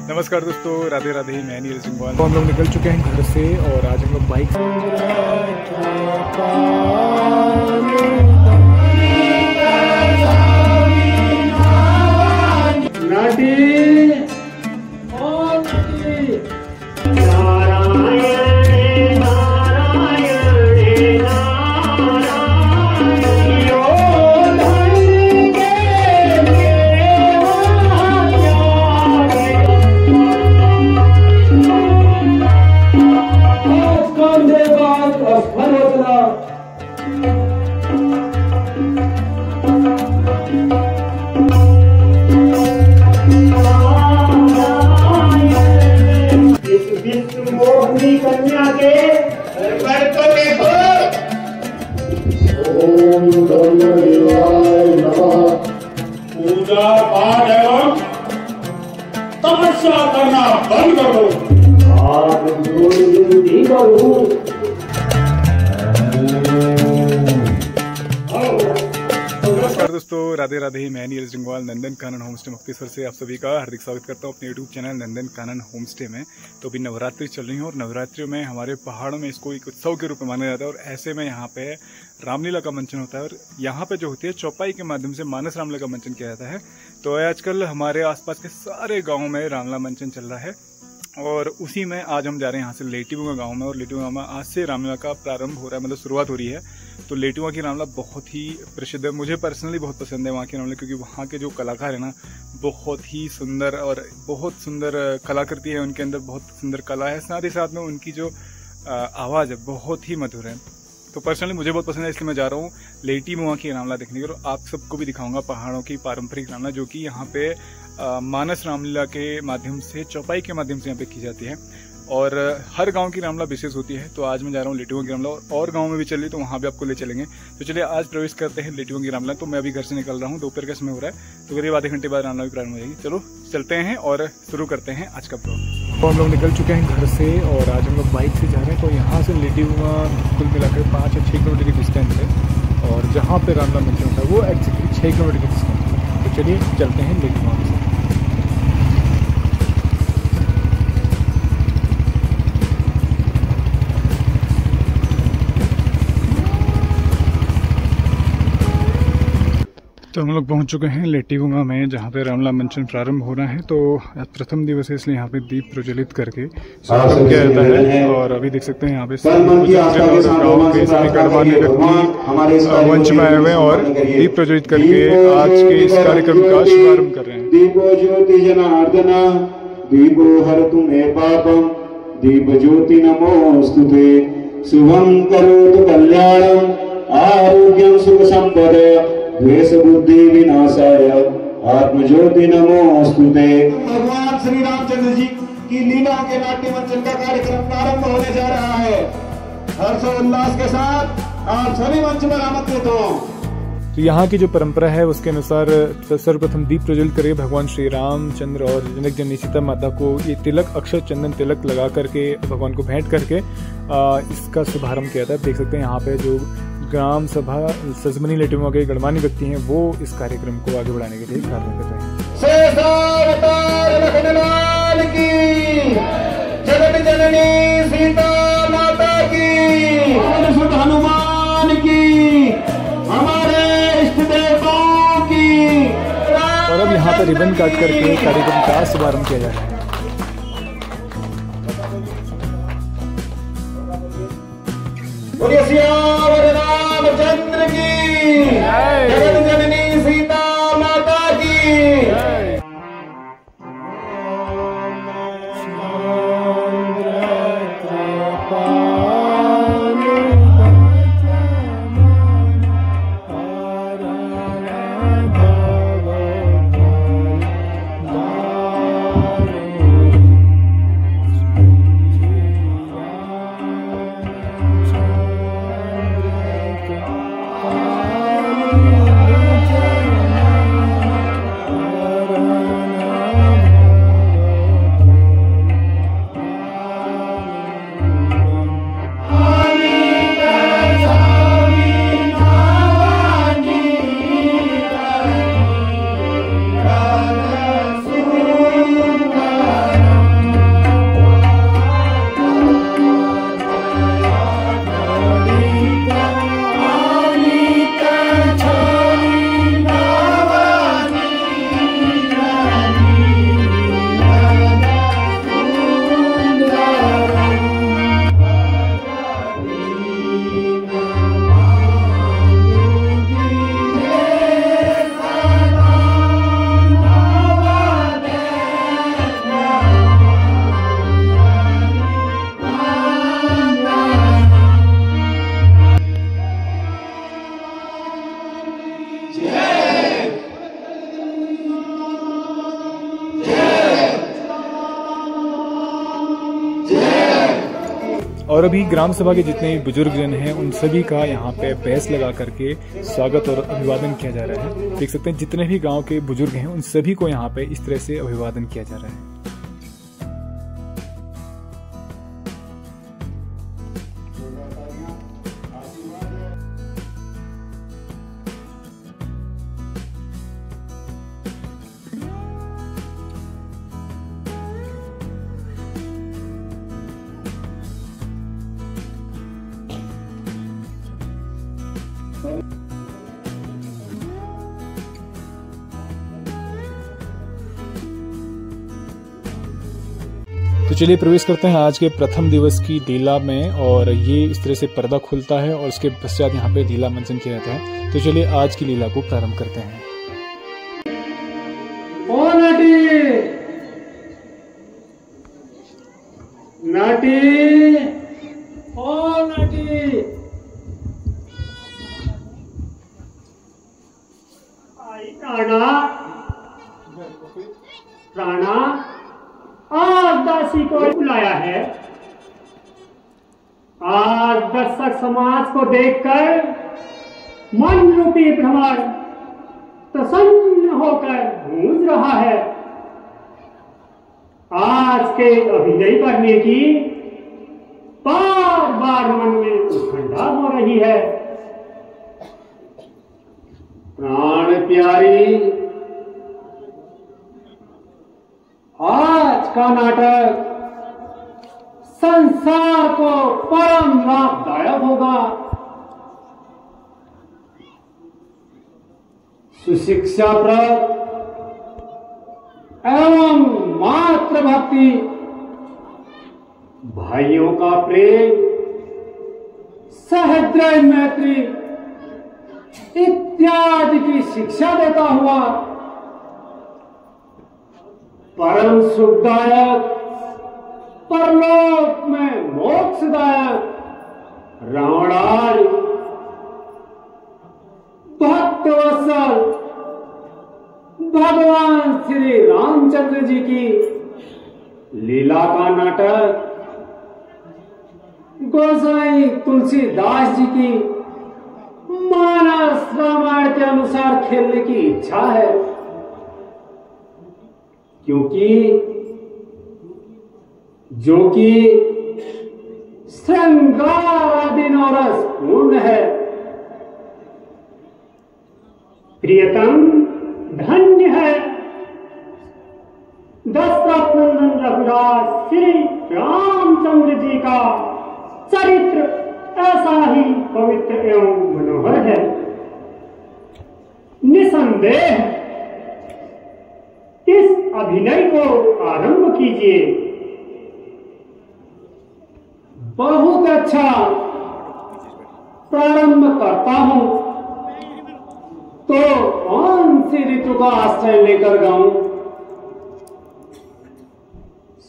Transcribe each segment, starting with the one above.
नमस्कार दोस्तों, राधे राधे। मैं नीरज सिंह। तो हम लोग निकल चुके हैं घर से और आज हम लोग बाइक कन्या के को देखो। ओम धर्मदेवाय नमः। पूजा पाठ एवं तपस्या करना बंद करो। नमस्कार दोस्तों, राधे राधे। मैं नीरज सिंह नंदन कानन होम स्टे मुक्तेश्वर से आप सभी का हार्दिक स्वागत करता हूं अपने YouTube channel Nandan Kanan home stay में। तो अभी नवरात्रि चल रही है और नवरात्रियों में हमारे पहाड़ों में इसको एक उत्सव के रूप में माना जाता है और ऐसे में यहाँ पे रामलीला का मंचन होता है और यहाँ पे जो होती है चौपाई के माध्यम से मानस रामलीला का मंचन किया जाता है। तो आजकल हमारे आसपास के सारे गाँव में रामलीला मंचन चल रहा है और उसी में आज हम जा रहे हैं यहाँ से लेटीबुआ गांव में। और लेटीबुआ गांव में आज से रामलीला का प्रारंभ हो रहा है, मतलब शुरुआत हो रही है। तो लेटीबुआ की रामलीला बहुत ही प्रसिद्ध है, मुझे पर्सनली बहुत पसंद है वहाँ की रामलीला, क्योंकि वहाँ के जो कलाकार है ना बहुत ही सुंदर और बहुत सुंदर कलाकृति है उनके अंदर, बहुत सुंदर कला है। साथ ही साथ में उनकी जो आवाज़ है बहुत ही मधुर है। तो पर्सनली मुझे बहुत पसंद है, इसलिए मैं जा रहा हूँ लेटीबुआ की रामलीला देखने के लिए। और आप सबको भी दिखाऊंगा पहाड़ों की पारंपरिक रामलीला जो कि यहाँ पे मानस रामलीला के माध्यम से, चौपाई के माध्यम से यहाँ पे की जाती है। और हर गांव की रामलीला विशेष होती है। तो आज मैं जा रहा हूँ लेटीबुआ की रामलीला और गांव में भी चल रही, तो वहाँ भी आपको ले चलेंगे। तो चलिए आज प्रवेश करते हैं लेटीबुआ की रामलीला। तो मैं अभी घर से निकल रहा हूँ, दोपहर का समय हो रहा है, तो करीब आधे घंटे बाद रामलीला भी प्रारंभ हो जाएगी। चलो चलते हैं और शुरू करते हैं आज का ब्लॉग। तो हम लोग निकल चुके हैं घर से और आज हम लोग बाइक से जा रहे हैं। तो यहाँ से लेटीबुआ कुल मिलाकर 5 या 6 किलोमीटर की डिस्टेंस है और जहाँ पे रामलीला मंच होता है वो एक्जैक्टली 6 किलोमीटर की डिस्टेंस है। तो चलिए चलते हैं लेटीबुआ से। तो हम लोग पहुंच चुके हैं लेटीबुआ में, जहां पे रामलीला मंचन प्रारंभ हो रहा है। तो प्रथम दिवस है, इसलिए यहाँ पे दीप प्रज्वलित करके शुरू किया जाता है। और अभी देख सकते हैं यहाँ पे गाँव के सभी गणमान्य व्यक्ति मंच में आए हुए हैं और दीप प्रज्वलित करके आज के इस कार्यक्रम का शुभारंभ कर रहे हैं। दीपो ज्योति जनार्दना दीपो हरतु मे पापम दीप ज्योति नमोस्तुते शुभम करोतु कल्याणम आरोग्यम सुख संपदे द्वेष बुद्धि विनाशाय आत्मज्योति नमोस्तुते। भगवान श्री रामचंद्र जी की लीलाओं के नाट्य मंचन का कार्यक्रम प्रारंभ होने जा रहा है। हर्षोल्लास के साथ आप सभी मंच पर आमंत्रित हो। तो यहाँ की जो परंपरा है उसके अनुसार सर्वप्रथम दीप प्रज्वलित करके भगवान श्री रामचंद्र और जनक जननी सीता माता को ये तिलक, अक्षर चंदन तिलक लगा करके भगवान को भेंट करके इसका शुभारंभ किया था। देख सकते हैं यहाँ पे जो ग्राम सभा सजमनी लेटीबुआ के गणमान्य व्यक्ति हैं वो इस कार्यक्रम को आगे बढ़ाने के लिए प्रार्थना कर रहे हैं। जगत जननी सीता माता की, हनुमान की, हमारे इष्ट देवताओं की। और अब यहाँ पर रिबन काट करके कार्यक्रम का शुभारंभ किया जा रहा है। बोलिए सियावर रामचंद्र की, जगत जननी सीता माता की। और अभी ग्राम सभा के जितने भी बुजुर्ग जन हैं उन सभी का यहाँ पे बैस लगा करके स्वागत और अभिवादन किया जा रहा है। देख सकते हैं जितने भी गांव के बुजुर्ग हैं उन सभी को यहाँ पे इस तरह से अभिवादन किया जा रहा है। तो चलिए प्रवेश करते हैं आज के प्रथम दिवस की लीला में। और ये इस तरह से पर्दा खुलता है और उसके पश्चात यहाँ पे लीला मंचन किया जाता है। तो चलिए आज की लीला को प्रारंभ करते हैं। ओ नाटी ओ नाटी प्राणा प्राणा आज दासी को बुलाया है। आज दर्शक समाज को देखकर मन रूपी भ्रमर प्रसन्न होकर गूंज रहा है। आज के अभिनय करने की बार बार मन में उत्कंठा हो रही है। प्राण प्यारी, आज का नाटक संसार को परम लाभदायक होगा। सुशिक्षाप्रद एवं मातृभक्ति, भाइयों का प्रेम, सहृदय मैत्री इत्यादि की शिक्षा देता हुआ परम सुखदायक, परलोक में मोक्षदायक रावणाल भक्तवत्सल भगवान श्री रामचंद्र जी की लीला का नाटक गोसाई तुलसीदास जी की मानस रामायण के अनुसार खेलने की इच्छा है। क्योंकि जो कि श्रृंगाराधीन और रसपूर्ण है। प्रियतम धन्य है दशरथ नंदन रघुराज श्री रामचंद्र जी का चरित्र ऐसा ही पवित्र एवं मनोहर है। निसंदेह इस अभिनय को आरंभ कीजिए। बहुत अच्छा, प्रारंभ करता हूं तो कौन सी ऋतु का आश्रय लेकर गाऊं?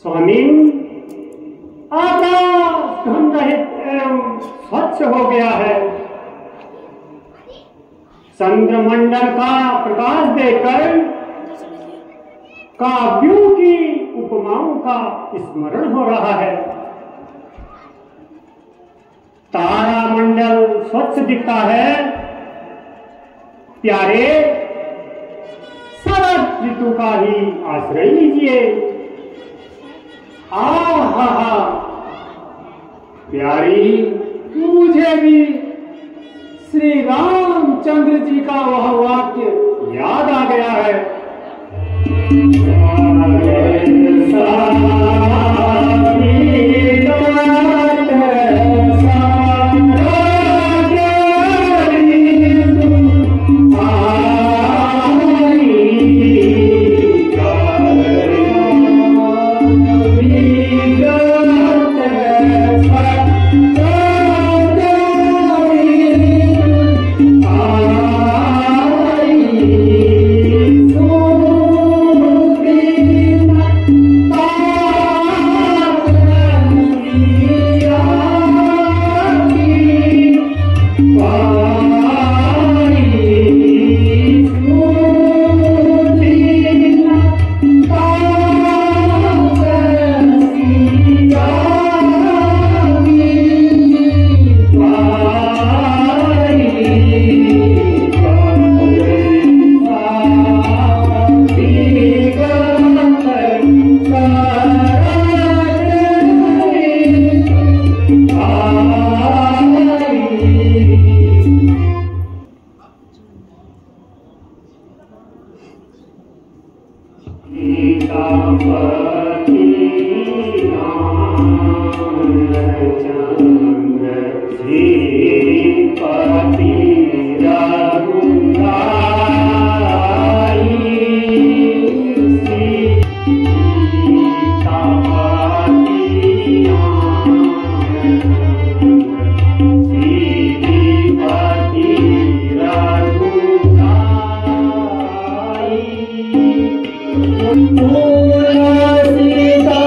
स्वामी, आकाश धन रहित एवं स्वच्छ हो गया है। चंद्रमंडल का प्रकाश देकर काव्यों की उपमाओं का स्मरण हो रहा है। तारा मंडल स्वच्छ दिखता है। प्यारे, शरद ऋतु का ही आश्रय लीजिए। आहा, प्यारी, मुझे भी श्री रामचंद्र जी का वह वाक्य याद आ गया है। सीता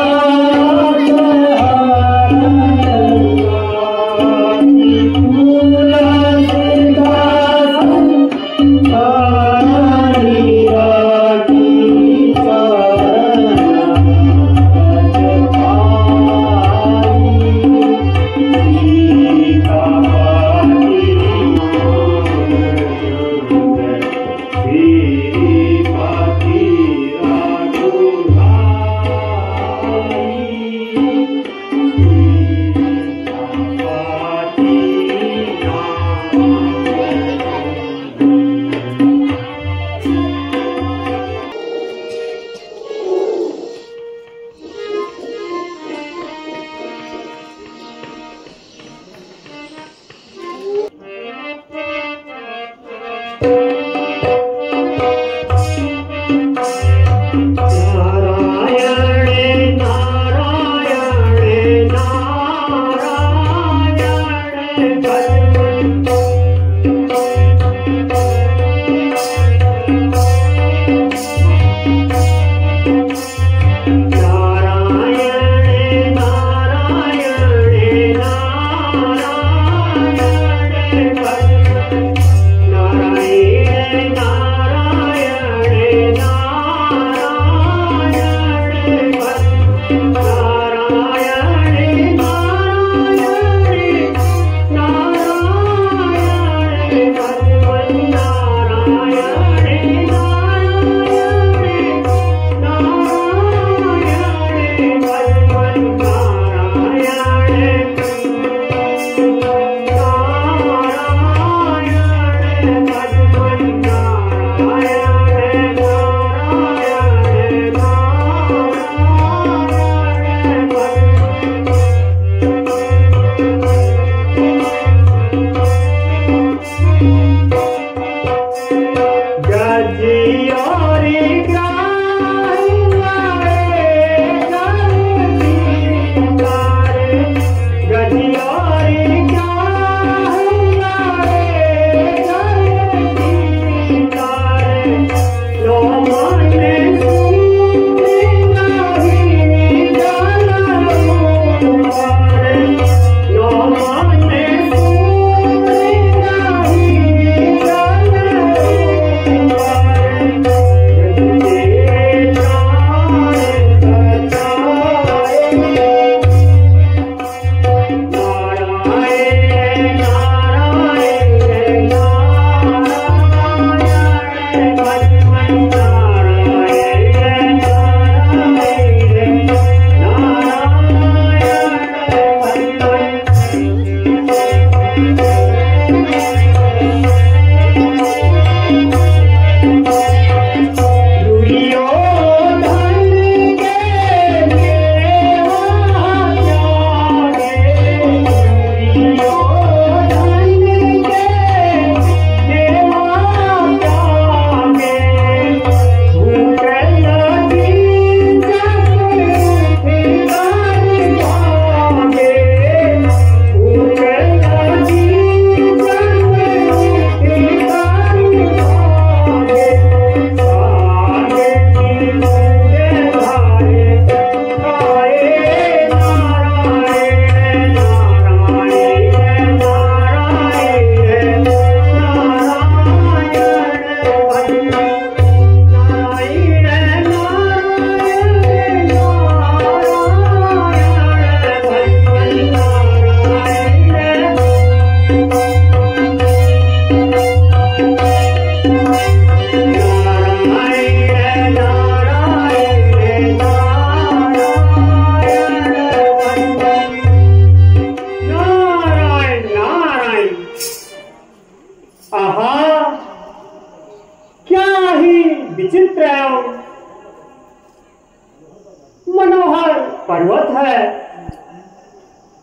पर्वत है।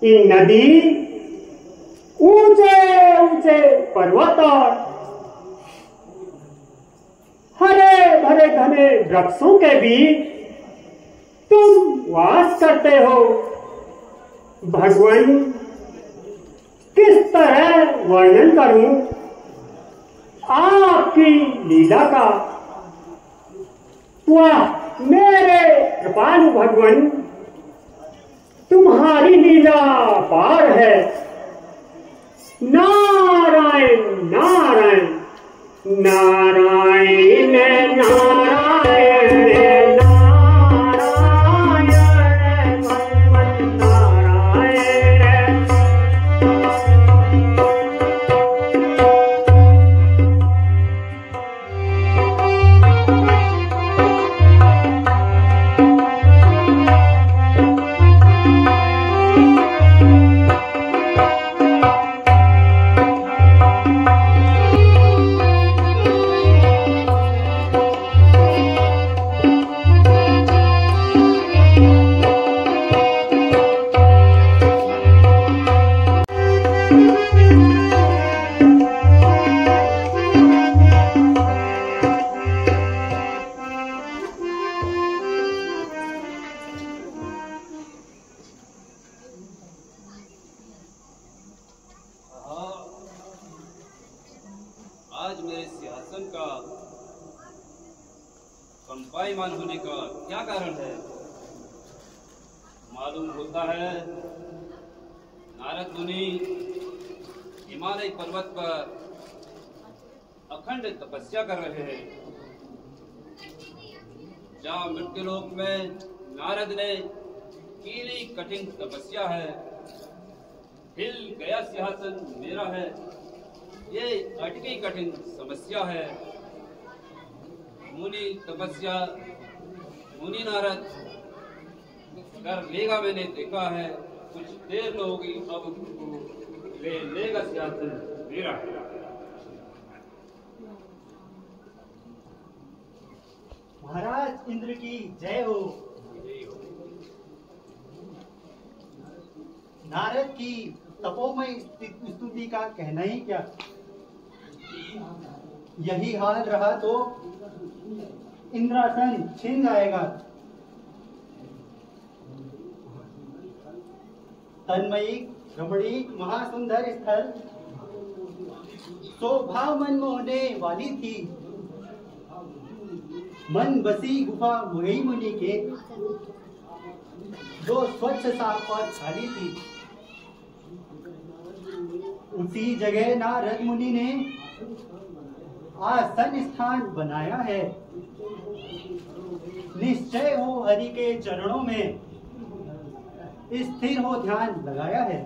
इन नदी ऊंचे ऊंचे पर्वत और हरे भरे घने वृक्षों के बीच तुम वास करते हो। भगवान, किस तरह वर्णन करूं आपकी लीला का। वाह मेरे कृपालु भगवान, तुम्हारी लीला पार है। नारायण नारायण नारायण नारायण नारायण भगवान नारायण। आज मेरे सिंहासन का कंपायमान होने का क्या कारण है? मालूम होता है नारद मुनि हिमालय पर्वत पर अखंड तपस्या कर रहे हैं। जहाँ मृत्युलोक में नारद ने कीली कठिन तपस्या है। हिल गया सिंहासन मेरा है, ये अटकी कठिन समस्या है। मुनि तपस्या मुनि नारद कर लेगा, मैंने देखा है। कुछ देर न होगी, अब ले लेगा सिंहासन मेरा। महाराज इंद्र की जय हो। नारद की तपोमय स्तुति का कहना ही क्या। यही हाल रहा तो इंद्रासन छिन जाएगा। तन्मयी रमणीक महासुंदर स्थल शोभा मन मोहने वाली थी। मन बसी गुफा मुरई मुनि के जो स्वच्छ साफ और खाली थी। उसी जगह नारद मुनि ने आसन स्थान बनाया है। निश्चय हो हरि के चरणों में स्थिर हो ध्यान लगाया है।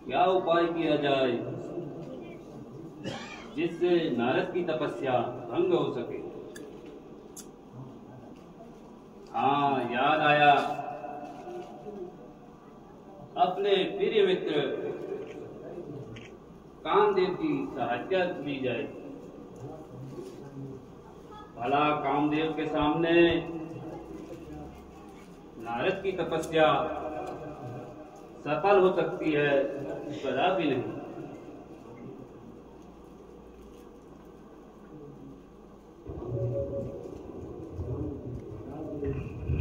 क्या उपाय किया जाए जिससे नारद की तपस्या भंग हो सके? हाँ, याद आया, अपने प्रिय मित्र कामदेव की सहायता ली जाए। भला कामदेव के सामने नारद की तपस्या सफल हो सकती है? कदापि नहीं।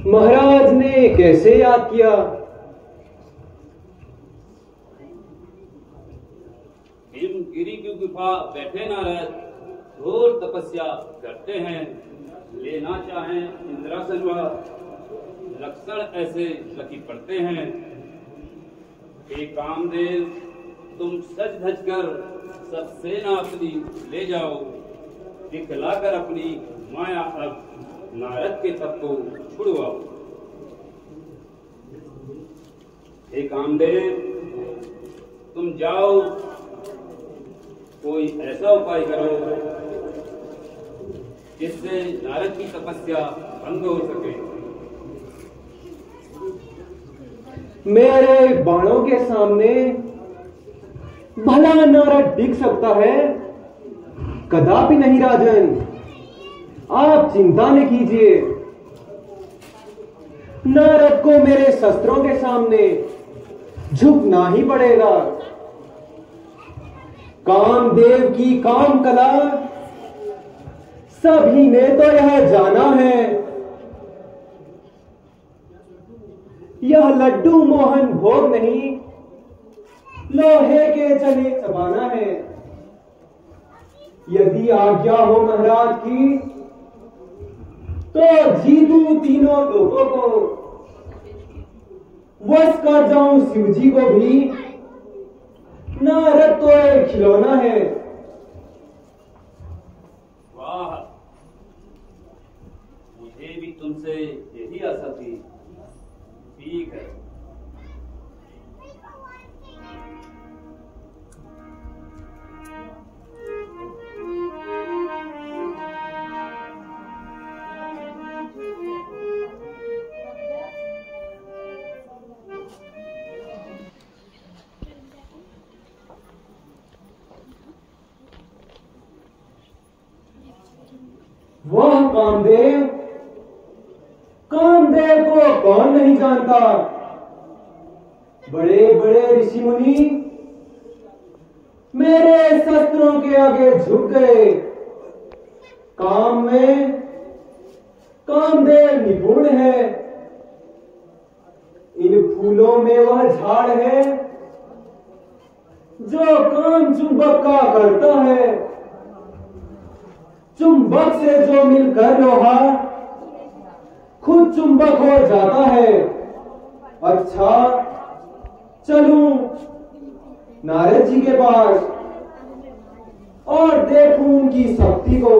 महाराज ने कैसे याद किया? हिमगिरी की गुफा बैठे नारद घोर तपस्या करते हैं। लेना चाहें इंद्रासन व लक्षण ऐसे लकी पड़ते हैं। हे कामदेव, तुम सज धज कर सब सेना अपनी ले जाओ। दिखलाकर अपनी माया अब नारद के तप को छुड़वाओ। हे कामदेव, तुम जाओ, कोई ऐसा उपाय करो जिससे नारद की तपस्या भंग हो सके। मेरे बाणों के सामने भला नारद दिख सकता है? कदापि नहीं राजन। आप चिंता न कीजिए, नारद को मेरे शस्त्रों के सामने झुकना ही पड़ेगा। कामदेव की काम कला सभी ने तो यह जाना है। यह लड्डू मोहन भोग नहीं, लोहे के चने चबाना है। यदि आज्ञा हो महाराज की तो जीतूं तीनों लोगों को, वश कर जाऊं शिव जी को भी। नारद तो एक खिलौना है। वाह, मुझे भी तुमसे यही आशा थी। ठीक है, वह कामदेव, कामदेव को कौन नहीं जानता। बड़े बड़े ऋषि मुनि मेरे शस्त्रों के आगे झुक गए। काम में कामदेव निपुण है। इन फूलों में वह झाड़ है जो काम चुंबक का करता है। चुंबक से जो मिलकर लोहा खुद चुंबक हो जाता है। अच्छा, चलूं नारद जी के पास और देखूं उनकी शक्ति को।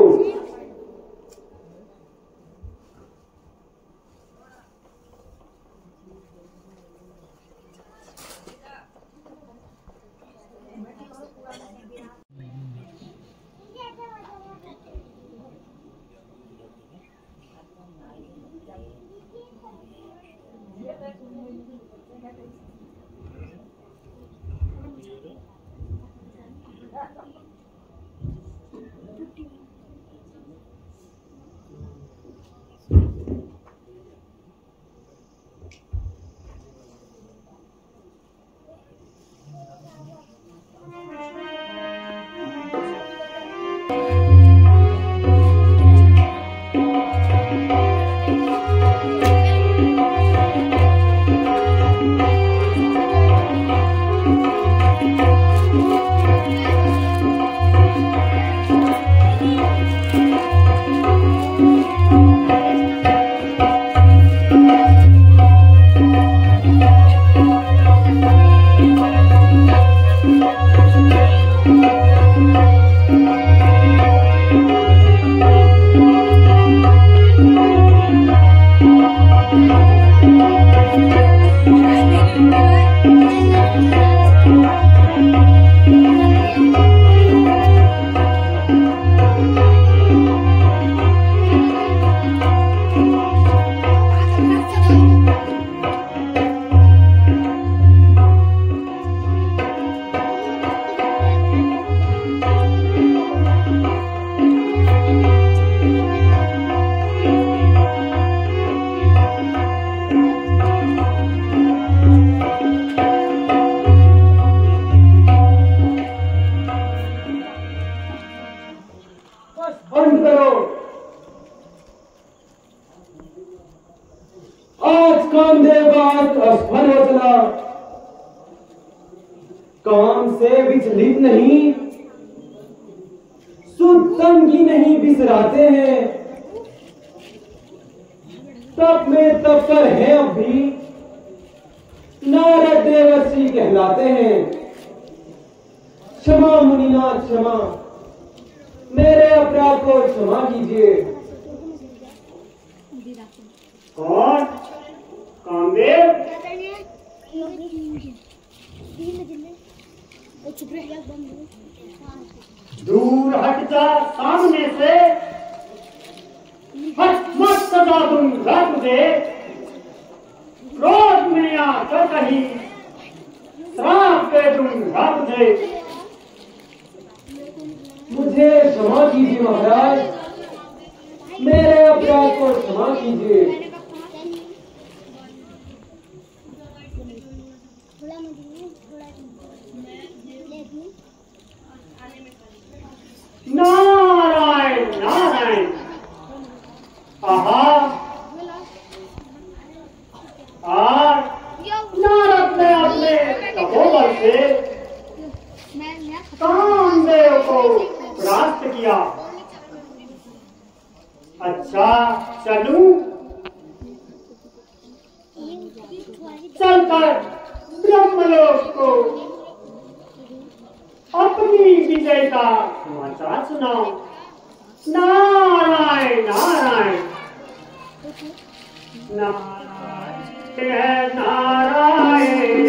काम से विचलित नहीं, सुतंगी नहीं बिसराते हैं। तप में तत्पर हैं अब भी, नारद देवर्षि कहलाते हैं। क्षमा मुनिनाथ क्षमा, मेरे अपराध को क्षमा कीजिए। कौन? कामदेव? दूर हट जा सामने से, हट मत सदा तुम रख दे। क्रोध में आकर कहीं श्राप पे तुम रख दे। मुझे क्षमा कीजिए महाराज, मेरे अपराध को क्षमा कीजिए। नारायण नारायण। आहा, आज नारद ने अपने तपोबल से कामदेव को परास्त किया। अच्छा, चलूं? चलकर ब्रह्मलोक को अपनी विजय का समाचार सुनाओ। नारायण नारायण नारायण नारायण।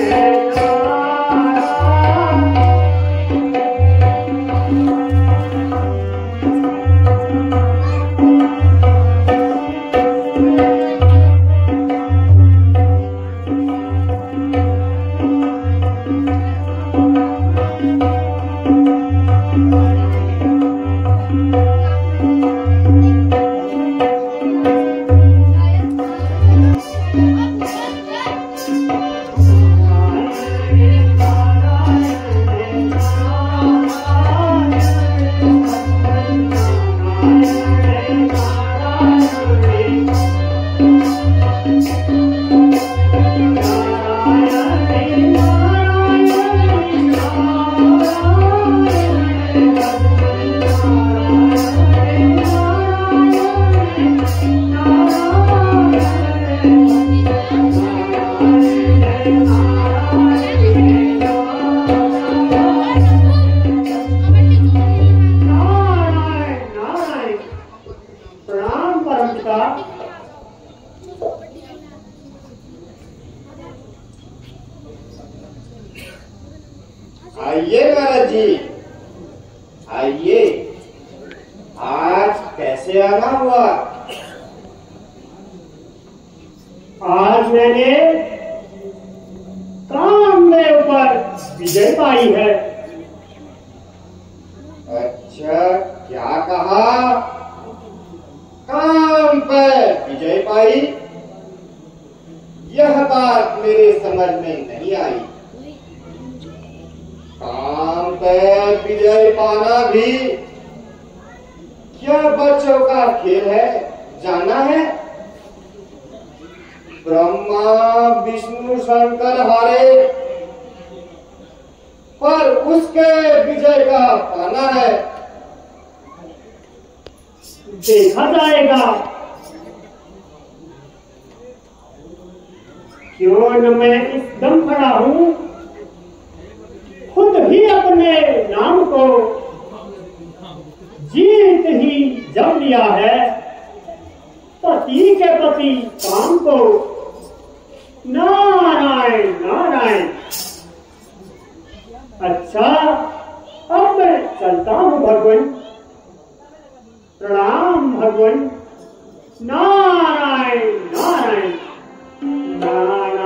आइए महाराज जी, आइए। आज कैसे आना हुआ? आज मैंने कामदेव पर विजय पाई है। अच्छा, क्या कहा? काम पर विजय पाई? यह बात मेरे समझ में नहीं आई। काम पर विजय पाना भी क्या बच्चों का खेल है? जाना है? ब्रह्मा विष्णु शंकर हारे, पर उसके विजय का पाना है। देखा जाएगा। क्यों न मैं इस दम खड़ा हूं, खुद ही अपने नाम को जीत ही जम लिया है। पति के पति काम को। नारायण नारायण। अच्छा, अब मैं चलता हूँ भगवान। प्रणाम भगवान। नारायण नारायण नारायण।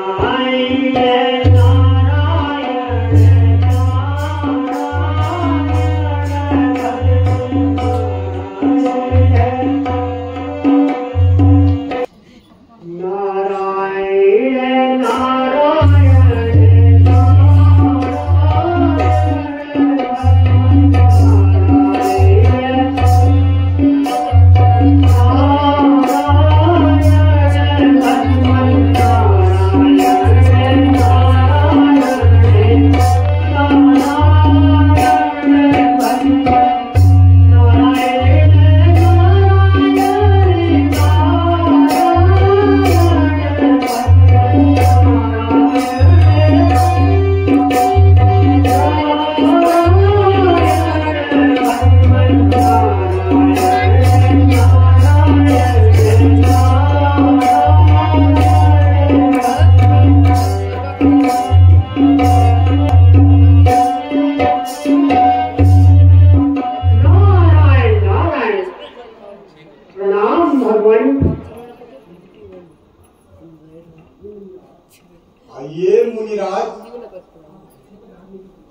आइए मुनिराज,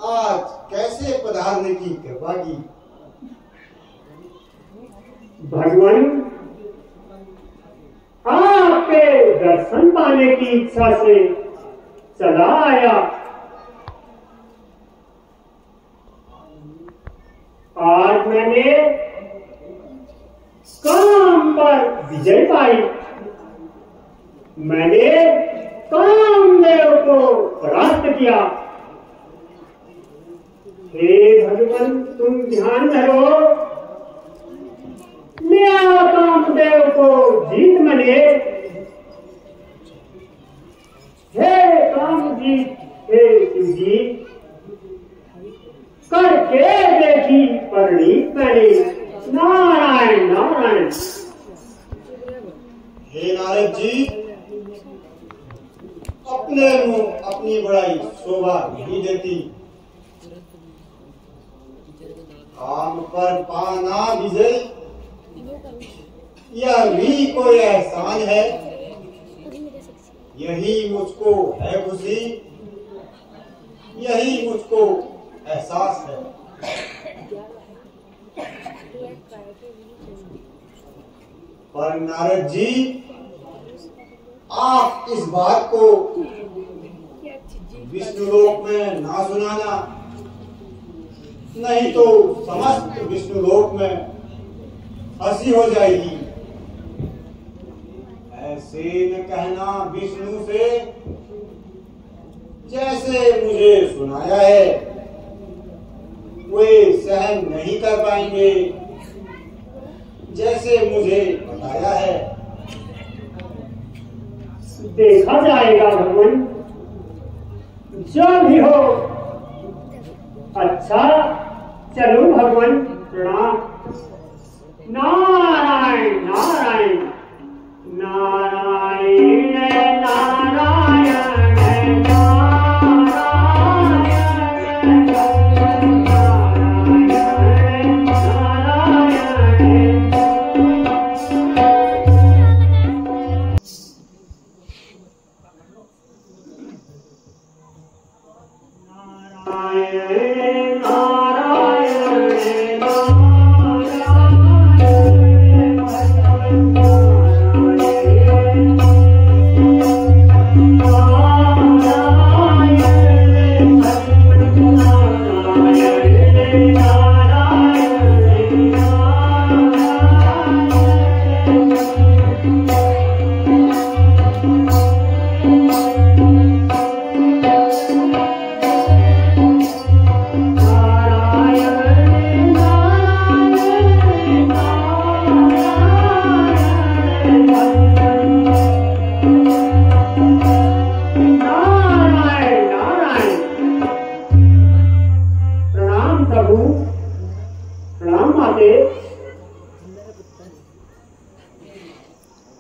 आज कैसे पधारने की कृपा की? भगवान, आपके दर्शन पाने की इच्छा से चला आया। आज मैंने काम पर विजय पाई। मैंने कामदेव को परास्त किया। हे भगवान, तुम ध्यान धरो, लिया कामदेव को जीत मैंने। हे कामजीत, हे शिवजीत, करके देखी परिणीत मैंने। नारायण नारायण। हे नारद जी, अपने मुंह अपनी बड़ाई शोभा नहीं देती। काम पर पाना विजय, यह भी कोई एहसान है। यही मुझको है खुशी, यही मुझको एहसास है। पर नारद जी, आप इस बात को विष्णुलोक में ना सुनाना, नहीं तो समस्त विष्णुलोक में हंसी हो जाएगी। ऐसे न कहना विष्णु से, जैसे मुझे सुनाया है वे सहन नहीं कर पाएंगे, जैसे मुझे बताया है। देखा जाएगा भगवान, जो भी हो। अच्छा चलो भगवान, प्रणाम। नारायण नारायण नारायण नारायण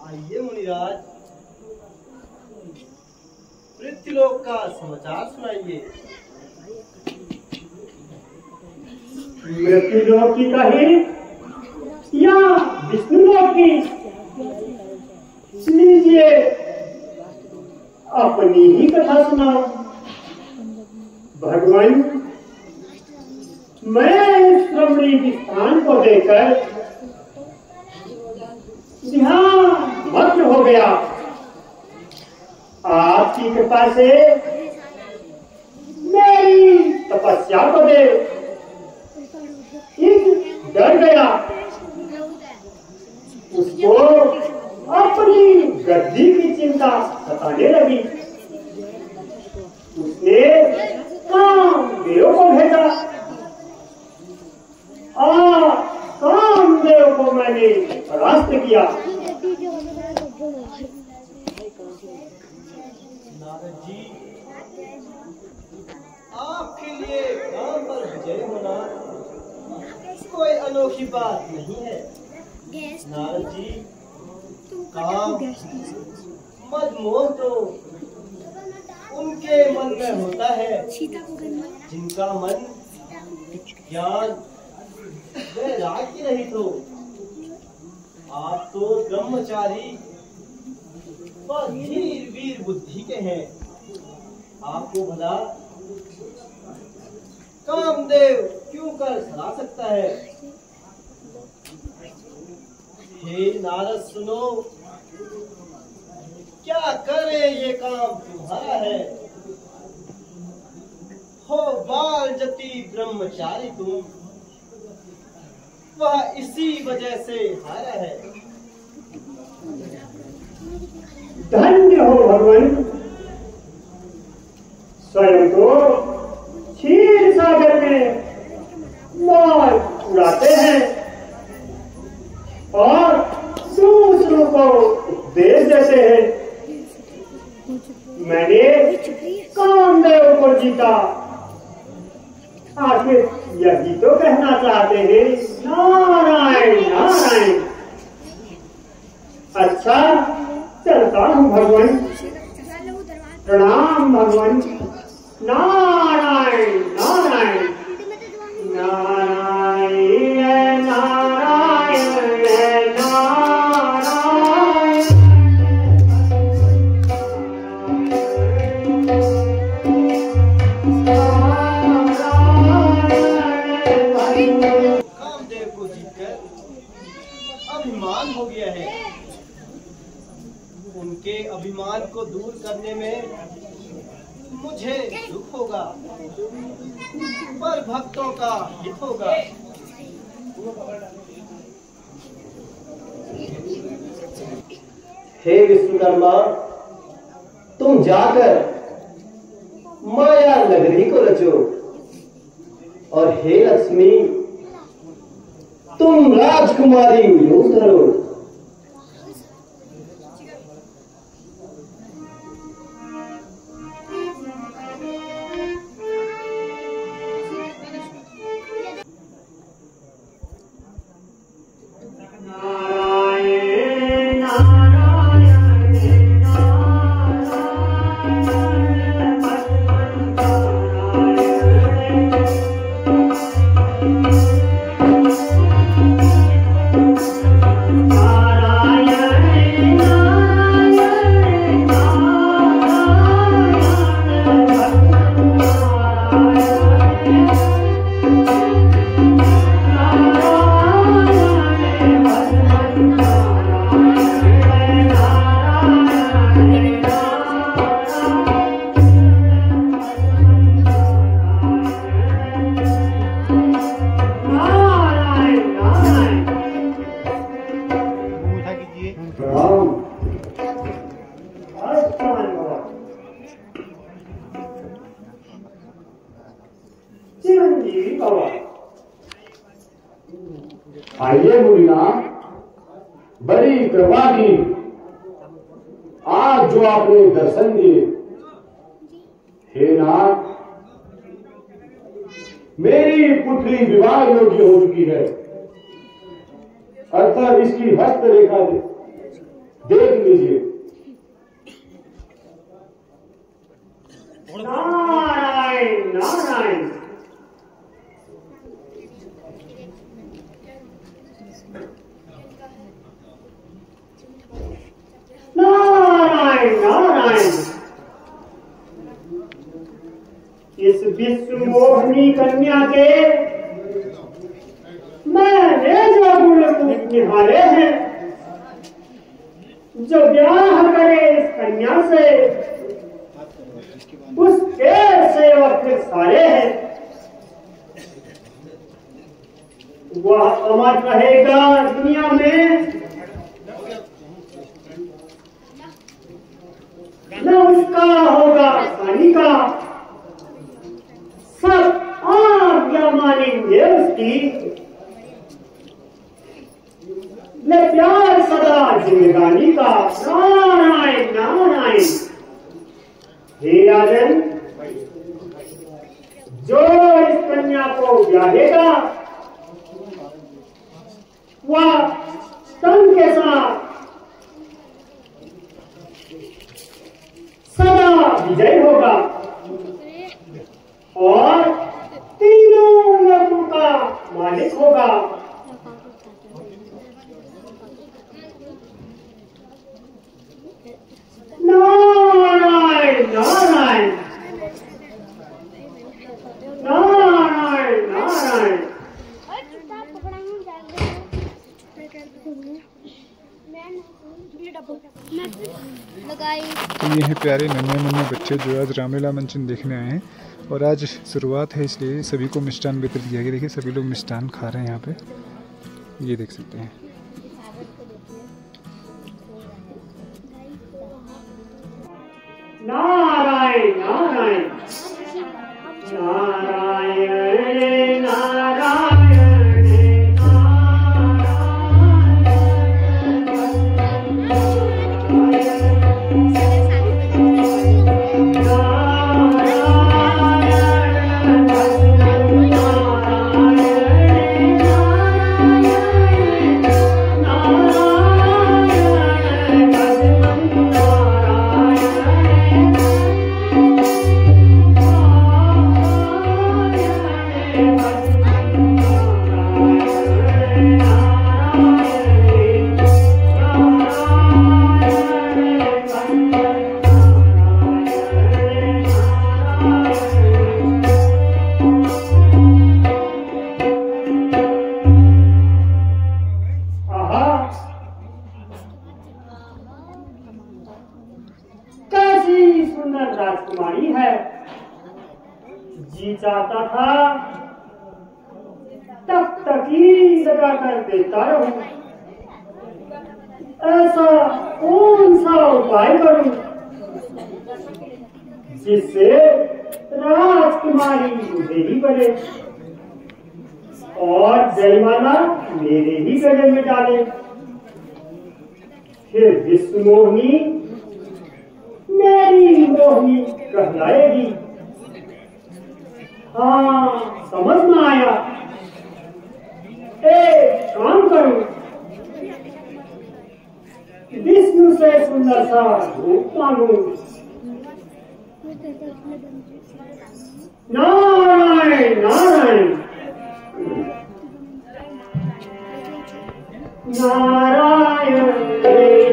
आइए मुनिराज, पृथ्वीलोक का समाचार सुनाइए। मृत्युलोक की कही या विष्णुलोक की? लीजिए अपनी ही कथा सुनाओ। भगवान, मैं इस रमणीय स्थान को देखकर ध्यान मग्न हो गया। आपकी कृपा से मेरी तपस्या को देख डर गया। उसको अपनी गद्दी की चिंता सताने लगी। उसने कामदेव को भेजा। कामदेव को मैंने परास्त किया। नारद जी, आपके लिए काम पर विजय होना कोई अनोखी बात नहीं है। नारद जी, काम मदमोह तो उनके मन में होता है जिनका मन ज्ञान वैराग्य रहित हो। आप तो ब्रह्मचारी व धीर वीर बुद्धि के हैं। आपको भला कामदेव क्यों कर सला सकता है? हे नारद सुनो, क्या करे ये काम तुम्हारा है। हो बाल जति ब्रह्मचारी तुम, वह इसी वजह से हारा है। धन्य हो भगवान, स्वयं तो क्षीर सागर में मौज उड़ाते हैं और दूसरों को उपदेश देते हैं। मैंने कामदेव को जीता, आखिर यही तो कहना चाहते हैं, नारायण नारायण। अच्छा चलता हूँ भगवान, प्रणाम भगवान। नारायण नारायण नारायण नारायण कामदेव को जीतकर अभिमान हो गया है। उनके अभिमान को दूर करने में मुझे दुख होगा, पर भक्तों का हित होगा। हे विश्वकर्मा, तुम जाकर माया नगरी को रचो, और हे लक्ष्मी, तुम राजकुमारी रूप धरो। आइए मुन्ना, बड़ी कृपा की, आज जो आपने दर्शन दिए, हे नाथ, मेरी पुत्री विवाह योग्य हो चुकी है। अर्थात इसकी हस्तरेखा देख लीजिए। नारायण नारायण। नारायण नारायण। इस विश्व मोहिनी कन्या के मैंने जो गुण रूप निहारे हैं, जो ब्याह करे इस कन्या से, उसके सेवक फिर सारे हैं। वह अमर रहेगा दुनिया में, न उसका होगा पानी का। सब आज्ञा मानेंगे उसकी, न प्यार सदा जिंदगानी का। नारायण नारायण। हे राजन, जो इस कन्या को ब्याहेगा, वह तन के साथ सदा विजय होगा और तीनों लोगों का मालिक होगा। नारायण नारायण नारायण नारायण। तो ये हैं प्यारे नन्हे मुन्ने बच्चे जो आज रामलीला मंचन देखने आए हैं और आज शुरुआत है इसलिए सभी को मिष्ठान वितरित किया गया। देखिए सभी लोग मिष्ठान खा रहे हैं यहाँ पे, ये देख सकते हैं। नारायण नारायण नारायण नारायण राजकुमारी है। जी चाहता था तक तकी लगा कर देता रहूं। ऐसा कौन सा उपाय करूं जिससे राजकुमारी मुझे ही बने और जयमाला मेरे ही गले में डाले। फिर विश्व मोहिनी मेरी मोहिनी कहलाएगी। हाँ, समझ में आया। एक काम करूं, विष्णु से सुंदर सा रूप मांगू। नारायण नारायण नारायण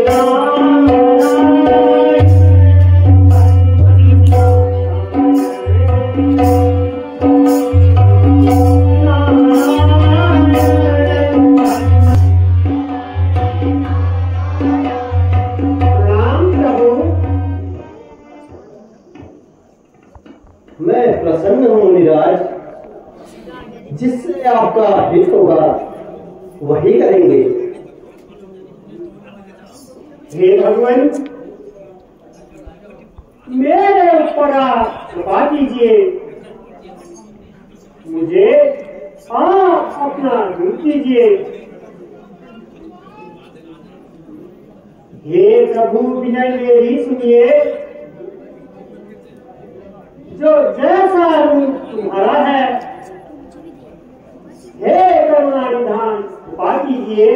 नारायण। मैं प्रसन्न हूँ निराज, जिससे आपका हित होगा वही करेंगे। हे भगवान, मेरे ऊपर कृपा कीजिए। मुझे आप अपना दूत कीजिए। हे प्रभु, विनय मेरी सुनिए। जो जैसा रूप तुम्हारा है, हे करुणा निधान, कृपा कीजिए।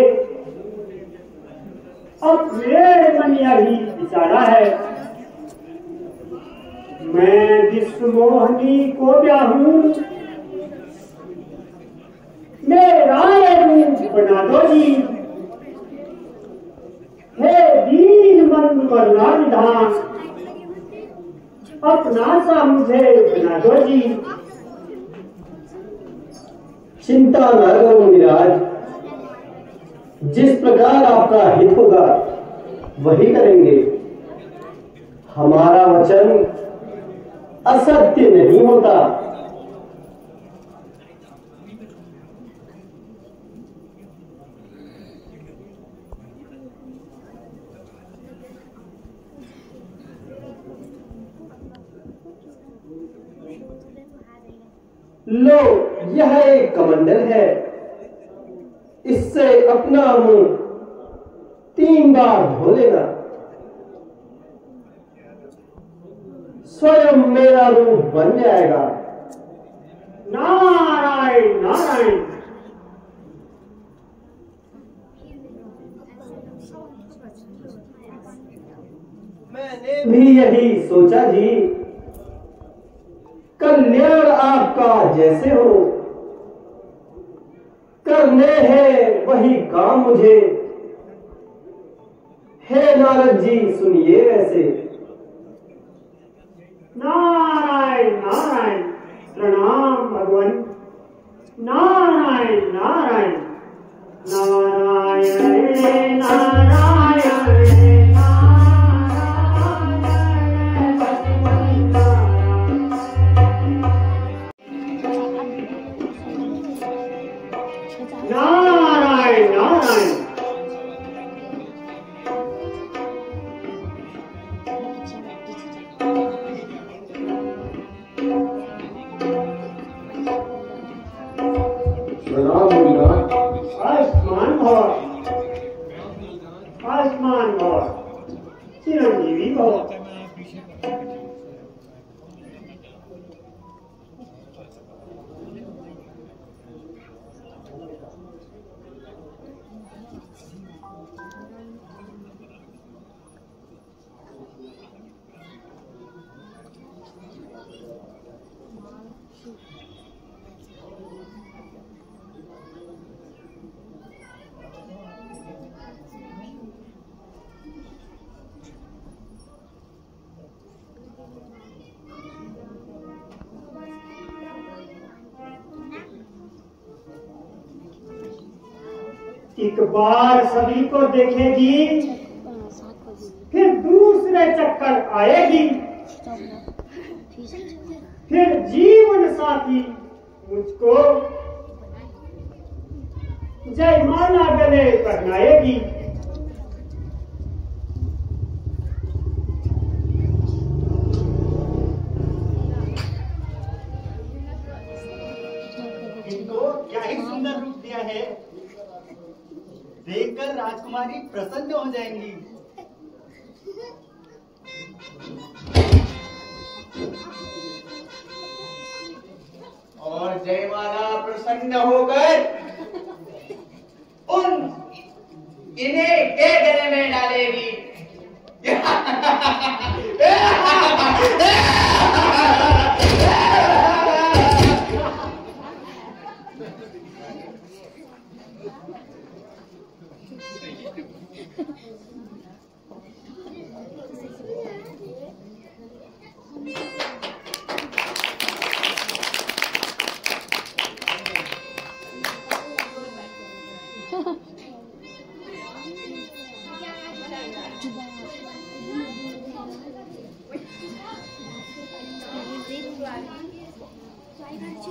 अब मेरे मन यही विचारा है, मैं विश्व मोहिनी को ब्याहूं। मेरा रूप बना दो जी। हे दीन बंधु करुणा निधान, अपना सा मुझे बना दो जी। चिंता न करो निराज, जिस प्रकार आपका हित होगा वही करेंगे। हमारा वचन असत्य नहीं होता। लो, यह एक कमंडल है। इससे अपना मुंह 3 बार धो लेना। स्वयं मेरा रूप बन जाएगा। नारायण नारायण। मैंने भी यही सोचा जी। कल्याण आपका जैसे हो, करने हैं वही काम मुझे। हे नारद जी, सुनिए वैसे। नारायण नारायण। प्रणाम भगवान। नारायण नारायण नारायण नारायण। चिरंजीवी भव। एक बार सभी को देखेगी, फिर दूसरे चक्कर आएगी, फिर जीवन साथी मुझको जयमाला गले पहनाएगी। इनको क्या ही सुंदर रूप दिया है, देखकर राजकुमारी प्रसन्न हो जाएंगी। और जयमाला प्रसन्न होकर इन्हें के गले में डालेगी।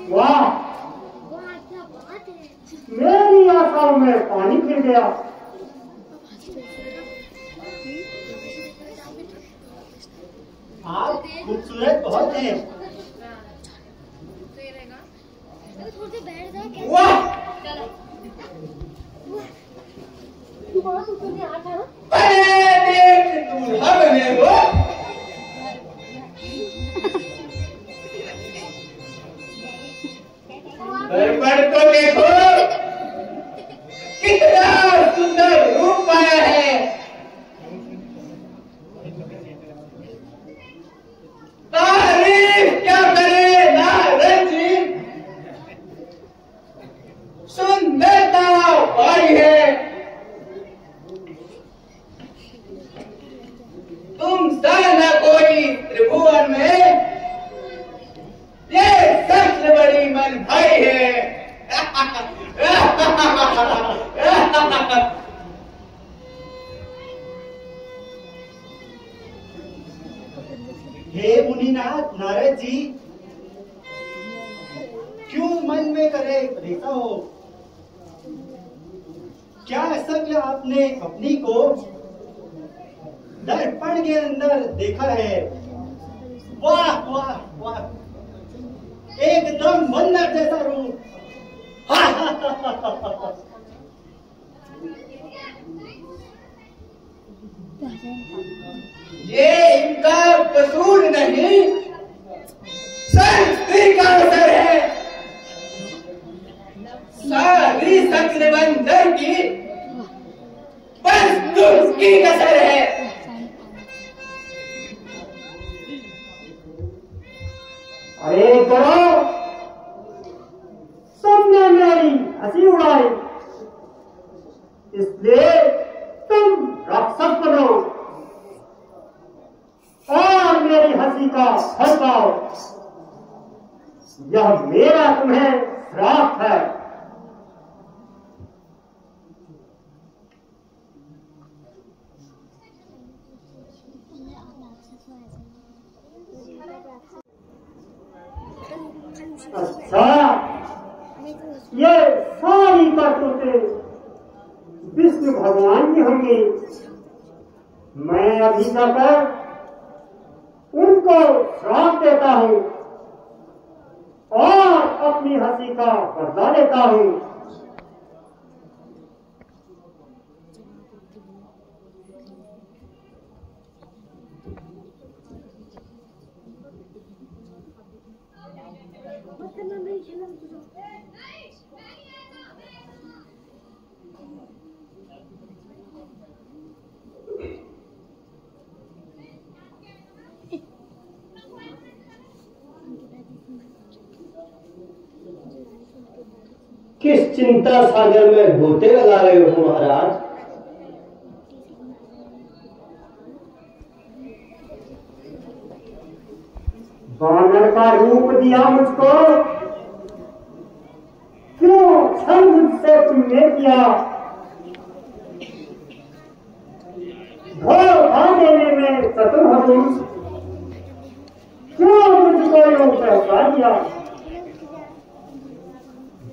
वाह, मेरी आशाओं में पानी फिर गया। आप खूबसूरत बहुत हैं। वाह, अरे देख दूल्हा बने हो। दर्पण को देखो, कितना सुंदर रूप पाया है। तारीफ क्या करे नारद जी, सुंदरता पाई है। तुम सा न कोई त्रिभुवन में, ये सबसे बड़ी मन भाई है। हे मुनिनाथ नारद जी, क्यों मन में करे रेखा हो? क्या शक्ल आपने अपनी को दर्पण के अंदर देखा है? वाह वाह वाह, एकदम वल्लभ जैसा रूप। ये इनका कसूर नहीं, संस्कृति का असर है। सारी शक्ल बंदर की बस तुझकी कसर है। अरे करो, तुमने मेरी हंसी उड़ाई, इसलिए तुम राक्षस बनो और मेरी हंसी का फल पाओ। यह मेरा तुम्हें श्राप है। अच्छा, ये सारी करतूतें विष्णु भगवान की होंगी। मैं अभी जाकर उनको श्राप देता हूँ और अपनी हंसी का बदला लेता हूँ। किस चिंता सागर में गोते लगा रहे हो महाराज? वानर का रूप दिया मुझको, क्यों छल मुझसे तुमने किया? धोखा देने में चतुर हो तुम, क्यों मुझको यूं पहचा दिया?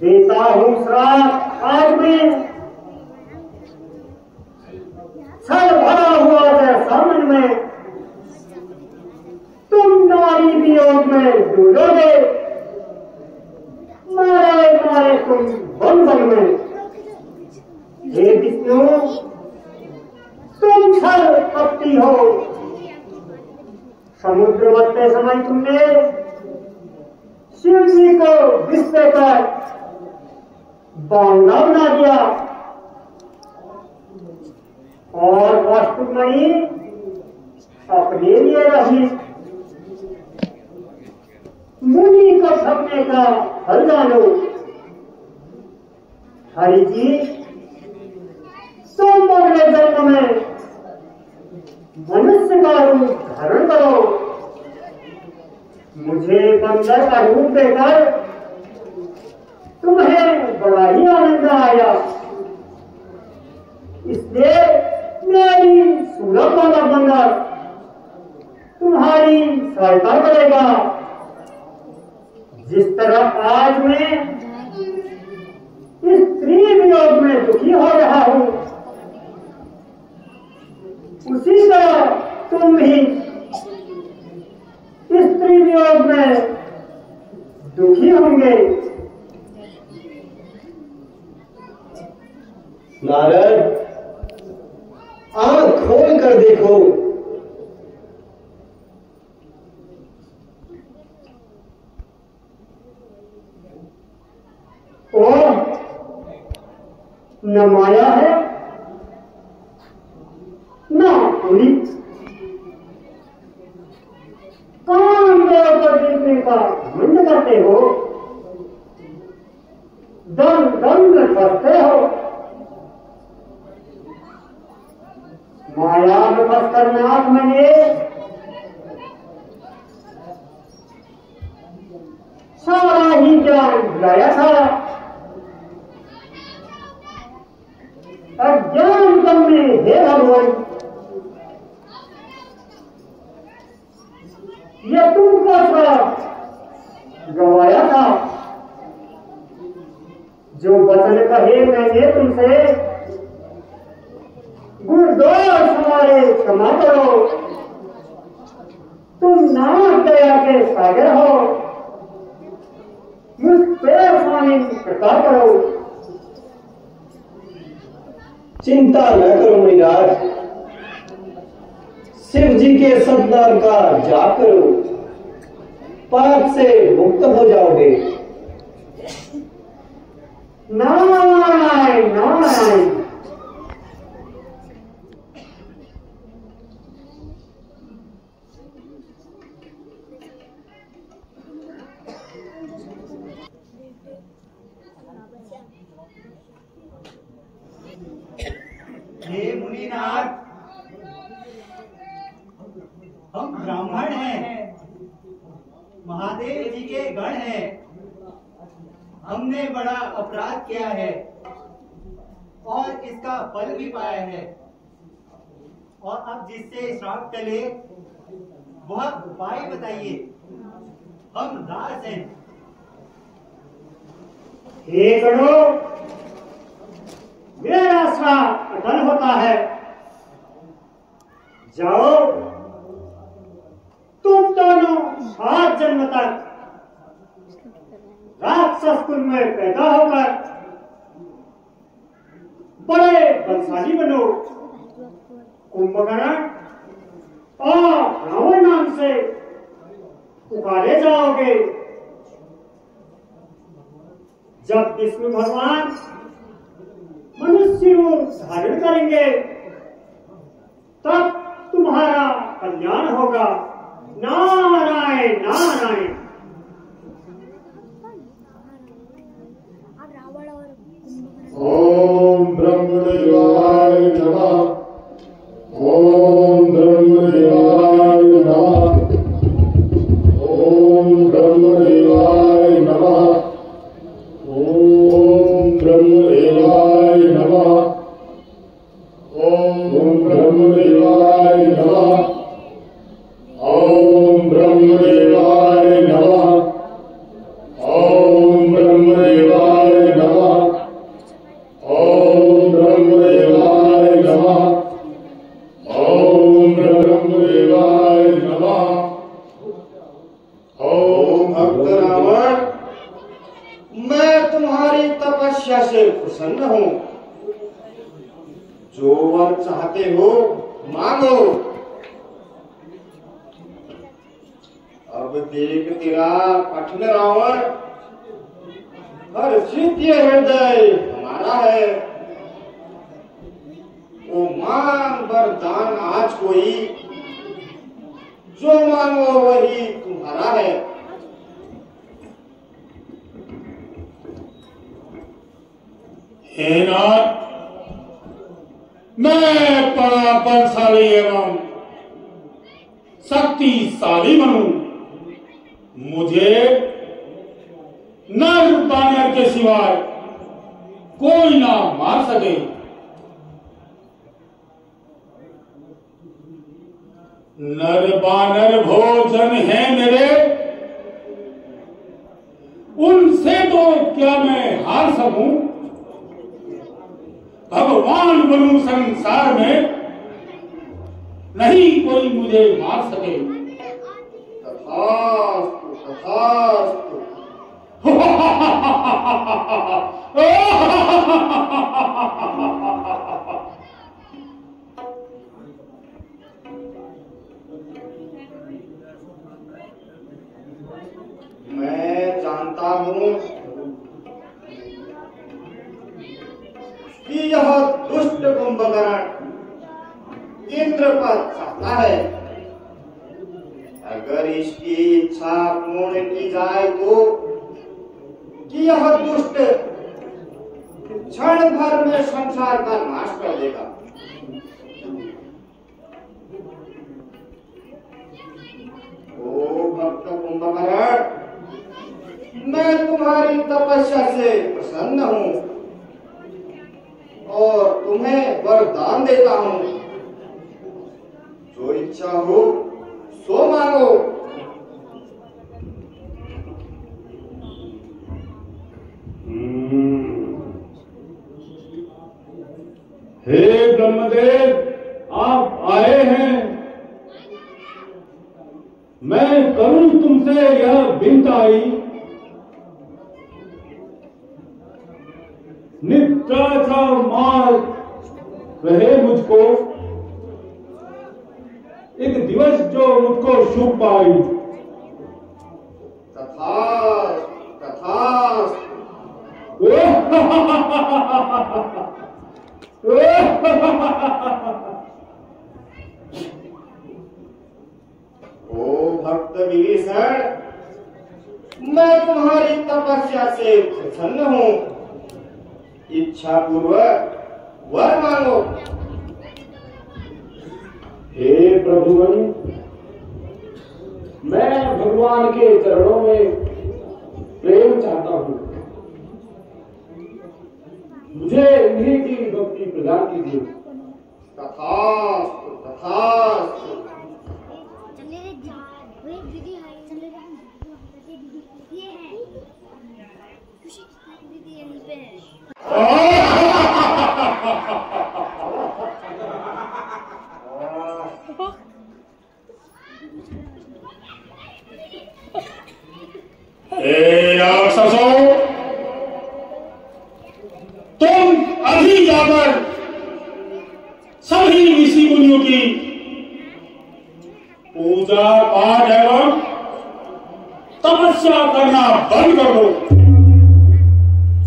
देता हूं श्राप आज मैं, छल भरा हुआ जैसा मन में, तुम नारी वियोग में डूबोगे, मारे मारे तुम बन बन में। हे विष्णु, तुम छल कपटी हो, समुद्र बनते समय तुमने शिव जी को विष देकर बांगा बना दिया, और वस्तुमणि अपने लिए रही। मुनि को ठगने का फल जानो। हरि जी, तुम अगले जन्म में मनुष्य का रूप धारण करो, मुझे बंदर का रूप देकर तुम्हें बड़ा ही आनंद आया, इसलिए मेरी सुलभ वाला बंदर तुम्हारी सहायता करेगा। जिस तरह आज मैं स्त्री वियोग में दुखी हो रहा हूं, उसी तरह तुम भी स्त्री वियोग में दुखी होंगे। नारद, आंख खोल कर देखो, न माया है न पूरी, काम पर जीतने का घमंड करते हो, दम दम में फंसते हो, माया में फंसकर नाथ मैंने सारा ही ज्ञान भुलाया था। अज्ञान तम में हे भगवान, ये तुमको गवाया था। जो वचन कहे मैंने तुमसे, गुणदोष हमारे क्षमा करो, तुम नाम दया के सागर हो, मुझ पे स्वामी कृपा करो। चिंता न करो मुनिराज, शिव जी के सतनाम का जाप करो, पाप से मुक्त हो जाओगे। नारायण नारायण। हे मुनिनाथ, हम ब्राह्मण हैं, महादेव जी के गण हैं। हमने बड़ा अपराध किया है और इसका फल भी पाया है, और अब जिससे श्राप टले वह उपाय बताइए। हम दास हैं। हे गणों, मेरा श्राप अटल होता है। जाओ, तुम दोनों 7 जन्म तक राक्षस कुल में पैदा होकर बड़े बलशाली बनो। कुंभकर्ण और रावण नाम से पुकारे जाओगे। जब विष्णु भगवान मनुष्य रूप धारण करेंगे, तब तुम्हारा कल्याण होगा। नारायण नारायण। अब रावण और प्रसन्न हूँ। जो वर चाहते हो मांगो। अब देख तेरा कठिन रावण, हर्षित ये हृदय हमारा है। ओ मांग वरदान आज कोई, जो मांगो वही तुम्हारा है। हे नाथ, मैं पराक्रमशाली एवं शक्तिशाली बनूं, मुझे नर बानर के सिवाय कोई ना मार सके। नर बानर भोजन है मेरे, उनसे तो क्या मैं हार सकूं। भगवान बनूं संसार में, नहीं कोई मुझे मार सके। तथास्तु तथास्तु। मैं जानता हूँ कि यह दुष्ट कुंभकर्ण इंद्र पद चाहता है। अगर इसकी इच्छा पूर्ण की जाए तो कि यह दुष्ट क्षण भर में संसार का नाश कर देगा। ओ भक्त कुंभकर्ण, मैं तुम्हारी तपस्या से प्रसन्न हूँ और तुम्हें वरदान देता हूँ। जो इच्छा हो सो मांगो। हे ब्रह्मदेव, आप आए हैं। मैं करूं तुमसे यह विनती, निद्रा का मार्ग रहे मुझको, एक दिवस जो मुझको शुभ पाई। तथास्तु तथास्तु। ओ भक्त विभीषण, मैं तुम्हारी तपस्या से प्रसन्न हूँ। इच्छा पूर्वक वर मांगो। हे प्रभुवन, मैं भगवान के चरणों में प्रेम चाहता हूँ। मुझे इन्हीं की भक्ति प्रदान कीजिए। तथास्तु तथास्तु। राक्षसों, तुम अभी जाकर सभी ऋषि मुनियों की पूजा पाठ एवं तपस्या करना बंद कर दो।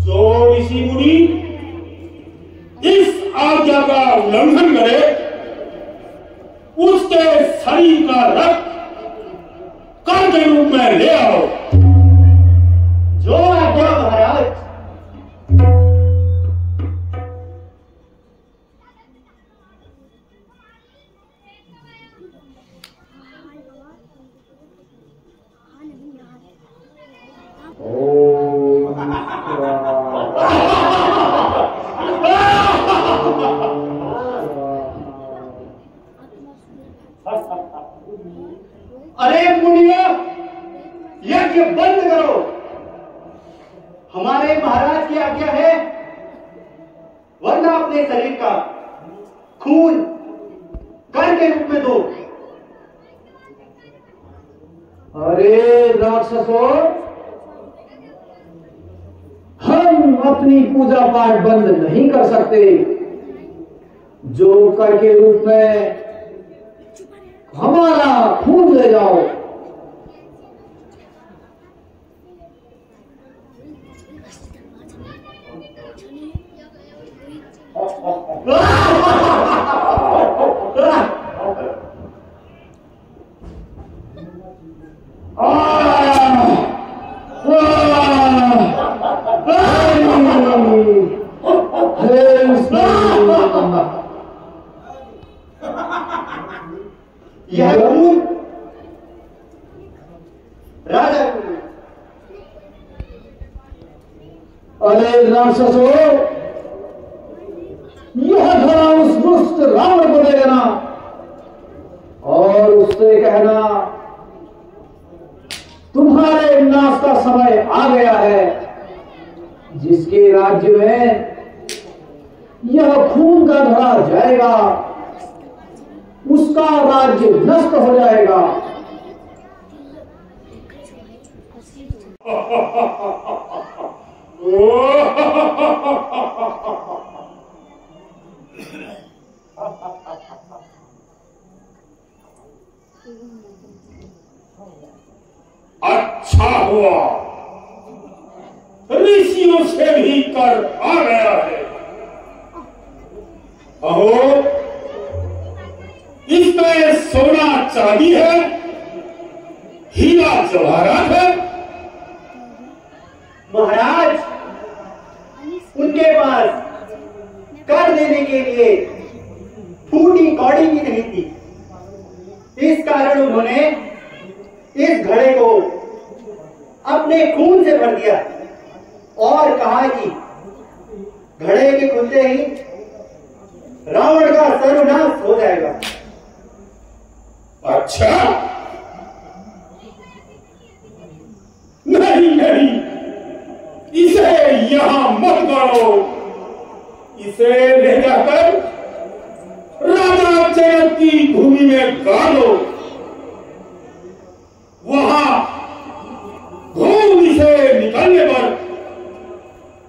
जो ऋषि मुनि इस आज्ञा का उल्लंघन करे, उसके शरीर का रक्त कर के रूप में ले आओ। जो आज्ञा महाराज। अरे मुनिया, यज्ञ बंद करो। हमारे महाराज की आज्ञा है, वरना अपने शरीर का खून कर के रूप में दो। अरे राक्षसों, हम अपनी पूजा पाठ बंद नहीं कर सकते, जो कर के रूप में हमारा खून ले जाओ। यह खून राजा, अरे राक्षसों, यह धरा उस दुष्ट रावण को दे देना और उससे कहना तुम्हारे विनाश का समय आ गया है। जिसके राज्य में यह खून का धरा जाएगा उसका राज्य नष्ट हो जाएगा। अच्छा हुआ ऋषियों से भी कर आ गया है। अहो, इसमें सोना चांदी है, हीरा जवाहरात है। महाराज, उनके पास कर देने के लिए फूटी कौड़ी भी नहीं थी। इस कारण उन्होंने इस घड़े को अपने खून से भर दिया और कहा कि घड़े के खुलते ही रावण का सर्वनाश हो जाएगा। अच्छा, नहीं नहीं, इसे यहां मत गाड़ो, इसे ले जाकर राजा जनक की भूमि में गाड़ो। वहां भूमि से निकलने पर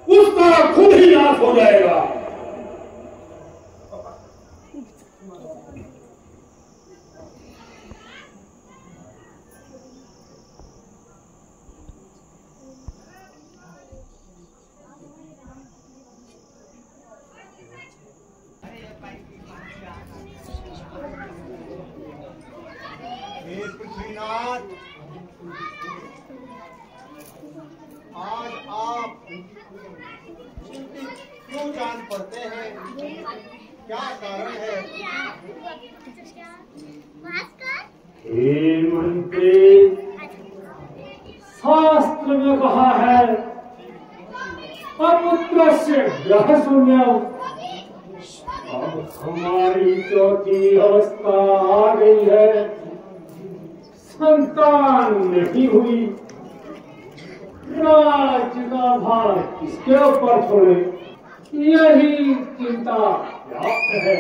उसका खुद ही नाश हो जाएगा। पृथ्वीनाथ, आज आप चिंतित क्यों जान पड़ते हैं? क्या कारण है? हे मंत्री, शास्त्र में कहा है अपुत्र से ग्रह शून्य। अब हमारी चौथी अवस्था आ गई है, संतान नहीं हुई, राज्य का भार किसके ऊपर छोड़े, यही चिंता व्याप्त है।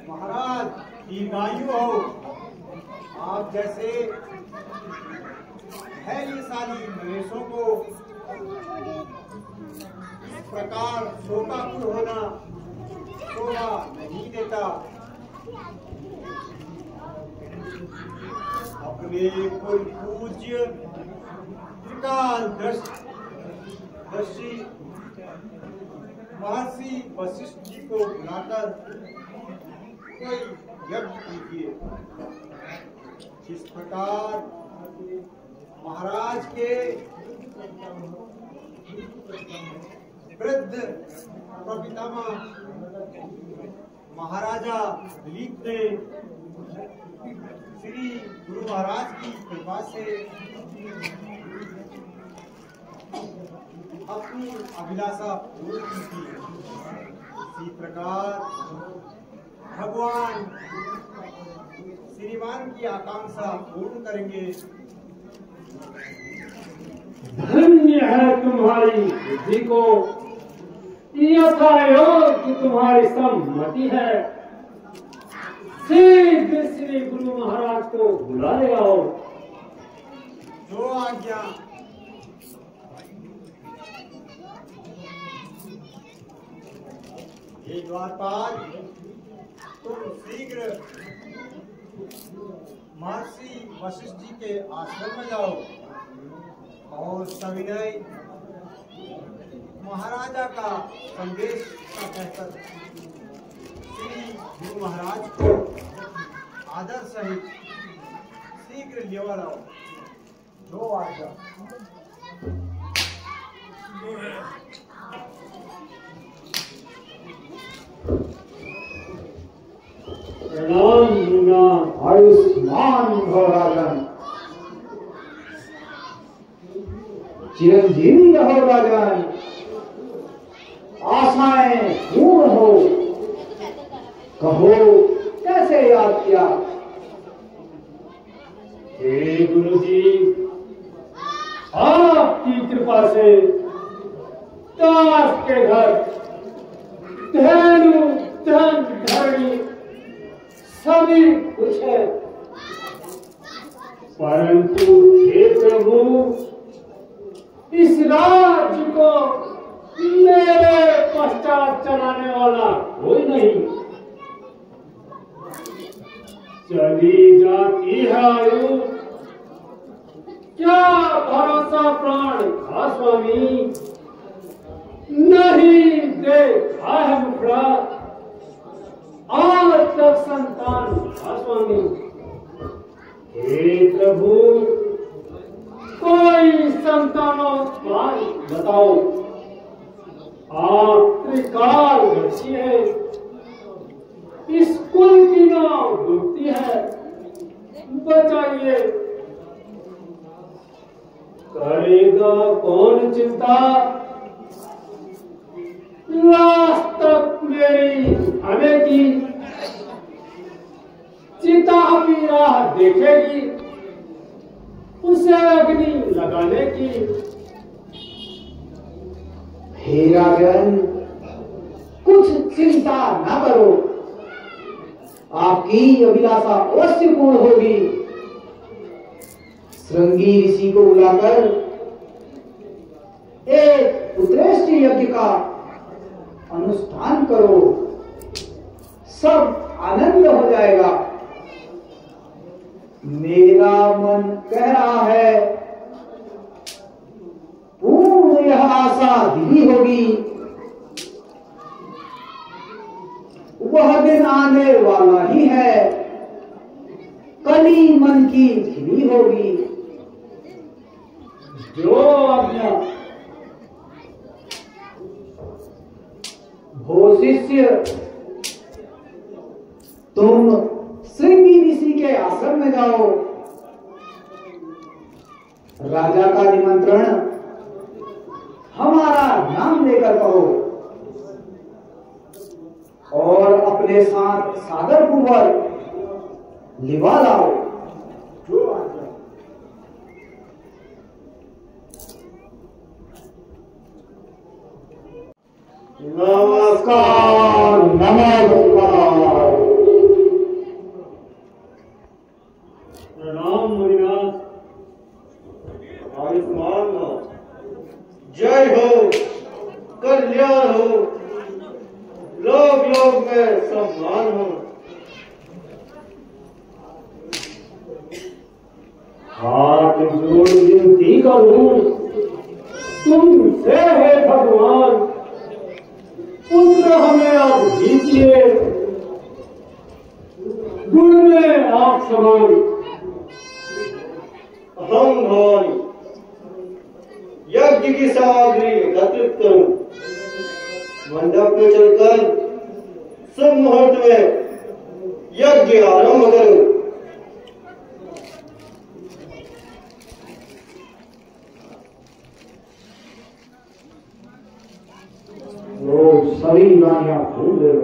महाराज, दीर्घायु हो। आप जैसे धैर्यशाली नरेशों को इस प्रकार शोकाकुल होना शोभा नहीं देता। अपने कुल पूज्य त्रिकालदर्शी महर्षि वशिष्ठ जी को बुलाकर कोई यज्ञ कीजिए। इस प्रकार महाराज के वृद्ध प्रपितामह महाराजा दिलीप ने श्री गुरु महाराज की कृपा से अपनी अभिलाषा पूर्ण की थी। इसी प्रकार भगवान श्रीमान की आकांक्षा पूर्ण करेंगे। धन्य है तुम्हारी बुद्धि को, यथायोग्य तुम्हारी सम्मति है। शीघ्र श्री गुरु महाराज को बुला ले आओ। जो आज्ञा हे द्वारपाल, तुम शीघ्र महर्षि वशिष्ठ जी के आश्रम में जाओ और सविनय महाराजा का संदेश का कहकर श्री गुरु महाराज को आदर सहित शीघ्र लेवा लाओ। जो आज्ञा। प्रणाम आयुष्मान भव राजन, चिरंजीवी रहो राजन, आशाएं पूर्ण हो। कहो कैसे याद किया? हे गुरु जी, आपकी कृपा से दास के घर धनु धन धरणी सभी कुछ है, परंतु हे प्रभु, इस राज्य को मेरे पश्चात चलाने वाला कोई नहीं। चली जाती है आयु, क्या भरोसा प्राण था स्वामी, नहीं देखा है मुखड़ा, आज तक संतान था स्वामी। हे प्रभु, कोई संतानों पाल बताओ, आप त्रिकालदर्शी है, इस कुल की नाव डूबती है, बचाइए। करेगा कौन चिंता, लाश तक मेरी आने की, चिता भी राह देखेगी, उसे अग्नि लगाने की। हे राजन, कुछ चिंता न करो, आपकी अभिलाषा अवश्य पूर्ण होगी। श्रृंगी ऋषि को बुलाकर एक पुत्रेष्ट यज्ञ का अनुष्ठान करो, सब आनंद हो जाएगा। मेरा मन कह रहा है, पूर्ण यह आशा दिली होगी, वह दिन आने वाला ही है, कली मन की खिली होगी। जो आज्ञा। हो शिष्य, तुम श्रृंगी ऋषि के आश्रम में जाओ, राजा का निमंत्रण हमारा नाम लेकर कहो और अपने साथ सादर पूर्वक लिवा लाओ। नमस्कार नमस्कार। प्रणाम मुनिनाथ, आयुष्मान हो, जय हो, कल्याण हो, लोक लोक में सम्मान हो। हाथ जोड़ विनती करूं तुमसे है भगवान, पुत्र हमें आप दीजिए, गुण में आप समान। हम भवानी यज्ञ की सामग्री एकत्रित करूं, मंडप में चलकर शुभ मुहूर्त में यज्ञ आरंभ करूं। लोग सभी गानियां भूल गए।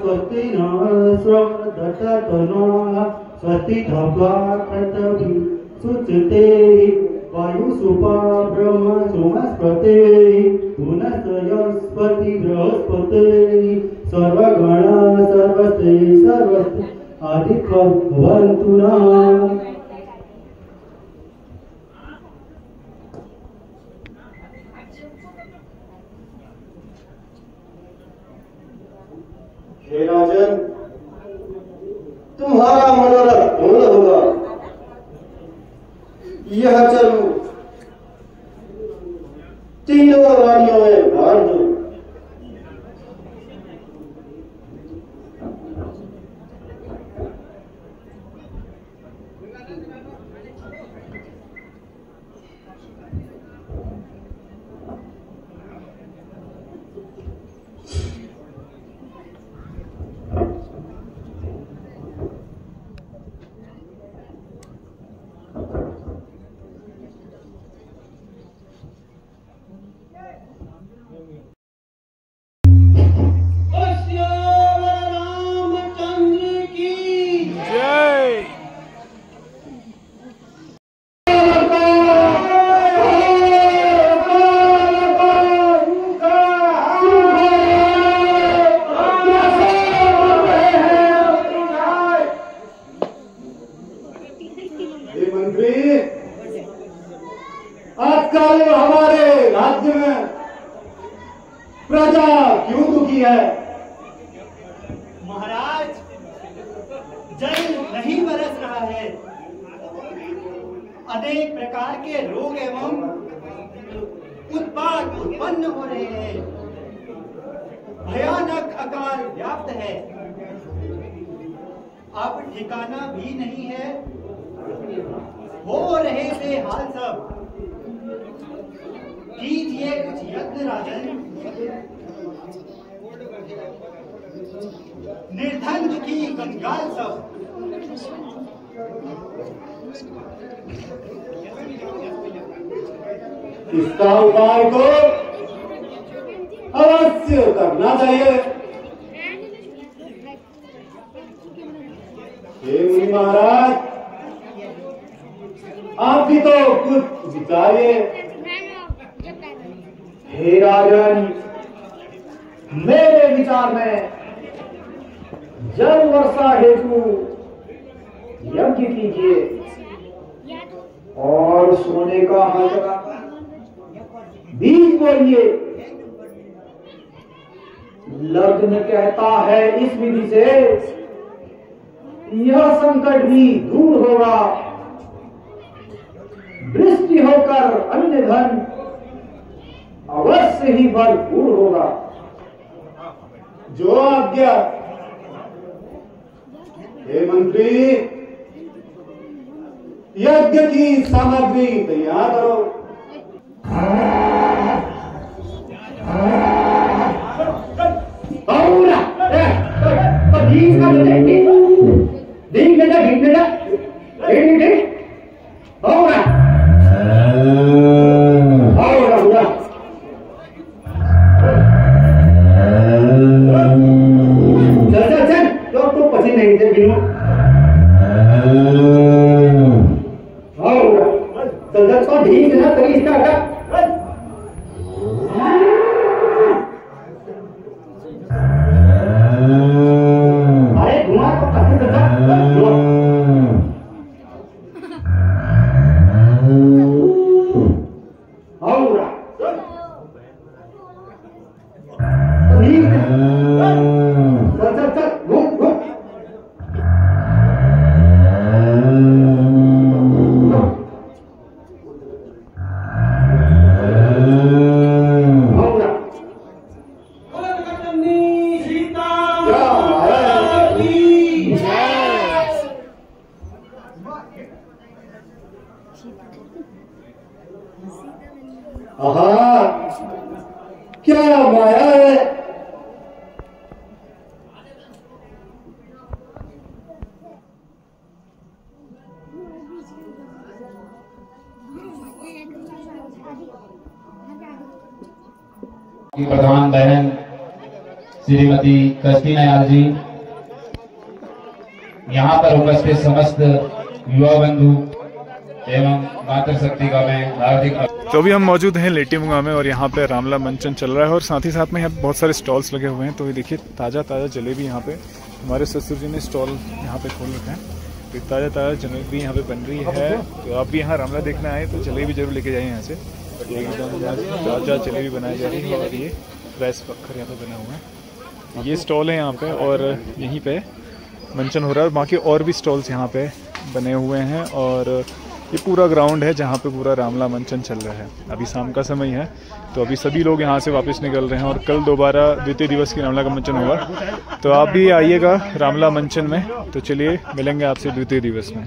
स्वस्ति न स्वस्ति धत्वाकृतभि सुचते वायु सुपा ब्रह्म सोमस्पते पुनस्यस्पति बृहस्पते सर्वगण सर्वस्ते सर्वस्ते आदित्य भवन्तु नः। हे राजन, तुम्हारा मनोरथ पूर्ण होगा। यह चलू तीनों रानियों में बांध दो। आजकल हमारे राज्य में प्रजा क्यों दुखी है? महाराज, जल नहीं बरस रहा है। अनेक प्रकार के रोग एवं उत्पात उत्पन्न हो रहे हैं। भयानक अकाल व्याप्त है। अब ठिकाना भी नहीं है। हो रहे थे हाल सब। कीजिए कुछ यज्ञ राजन। निर्धन दुखी कंगाल सब। इसका उपाय तो अवश्य करना चाहिए। हे मुनि महाराज, आप भी तो कुछ विचारिए। हे राजन, मेरे विचार में जल वर्षा हेतु यज्ञ कीजिए और सोने का हलका बीज बोइए। लग्न कहता है इस विधि से यह संकट भी दूर होगा। वृष्टि होकर अन्य धन अवश्य ही भरपूर होगा। जो आज्ञा। हे मंत्री, यज्ञ की सामग्री तैयार करो। क्या माया है? प्रधान बहन श्रीमती कष्टी नयाल जी, यहाँ पर उपस्थित समस्त युवा बंधु एवं मातृशक्ति का मैं हार्दिक। तो अभी हम मौजूद हैं लेटीमुंगा में और यहाँ पे रामला मंचन चल रहा है और साथ ही साथ में यहाँ बहुत सारे स्टॉल्स लगे हुए हैं। तो ये देखिए ताज़ा ताज़ा जलेबी यहाँ पे हमारे ससुर जी ने स्टॉल यहाँ पे खोल रखा है। तो ताज़ा ताज़ा जलेबी यहाँ पे बन रही है। तो आप भी यहाँ रामला देखना आए तो जलेबी जरूर लेके जाइए यहाँ से। एकदम ताज़ा जलेबी बनाई जा रही है और ये राइस पत्थर यहाँ पे बना हुआ है। ये स्टॉल है यहाँ पे और यहीं पे मंचन हो रहा है। बाकी और भी स्टॉल्स यहाँ पे बने हुए हैं और ये पूरा ग्राउंड है जहाँ पे पूरा रामला मंचन चल रहा है। अभी शाम का समय है तो अभी सभी लोग यहाँ से वापस निकल रहे हैं और कल दोबारा द्वितीय दिवस की रामला का मंचन होगा। तो आप भी आइएगा रामला मंचन में। तो चलिए मिलेंगे आपसे द्वितीय दिवस में।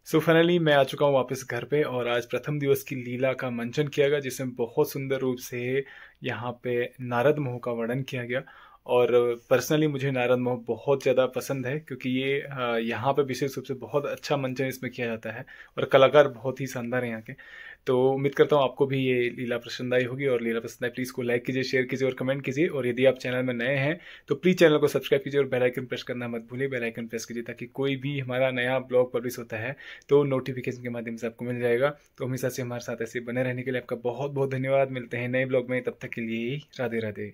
सो फाइनली मैं आ चुका हूँ वापस घर पे और आज प्रथम दिवस की लीला का मंचन किया गया, जिसमें बहुत सुंदर रूप से यहाँ पे नारद मोह का वर्णन किया गया। और पर्सनली मुझे नारद मोह बहुत ज़्यादा पसंद है क्योंकि ये यहाँ पे विशेष रूप से बहुत अच्छा मंचन इसमें किया जाता है और कलाकार बहुत ही शानदार हैं यहाँ के। तो उम्मीद करता हूँ आपको भी ये लीला पसंद आई होगी और लीला पसंद आई प्लीज़ को लाइक कीजिए, शेयर कीजिए और कमेंट कीजिए। और यदि आप चैनल में नए हैं तो प्लीज़ चैनल को सब्सक्राइब कीजिए और बेल आइकन प्रेस करना मत भूलिए। बेल आइकन प्रेस कीजिए ताकि कोई भी हमारा नया ब्लॉग पब्लिश होता है तो नोटिफिकेशन के माध्यम से आपको मिल जाएगा। तो हमेशा से हमारे साथ ऐसे बने रहने के लिए आपका बहुत बहुत धन्यवाद। मिलते हैं नए ब्लॉग में, तब तक के लिए राधे राधे।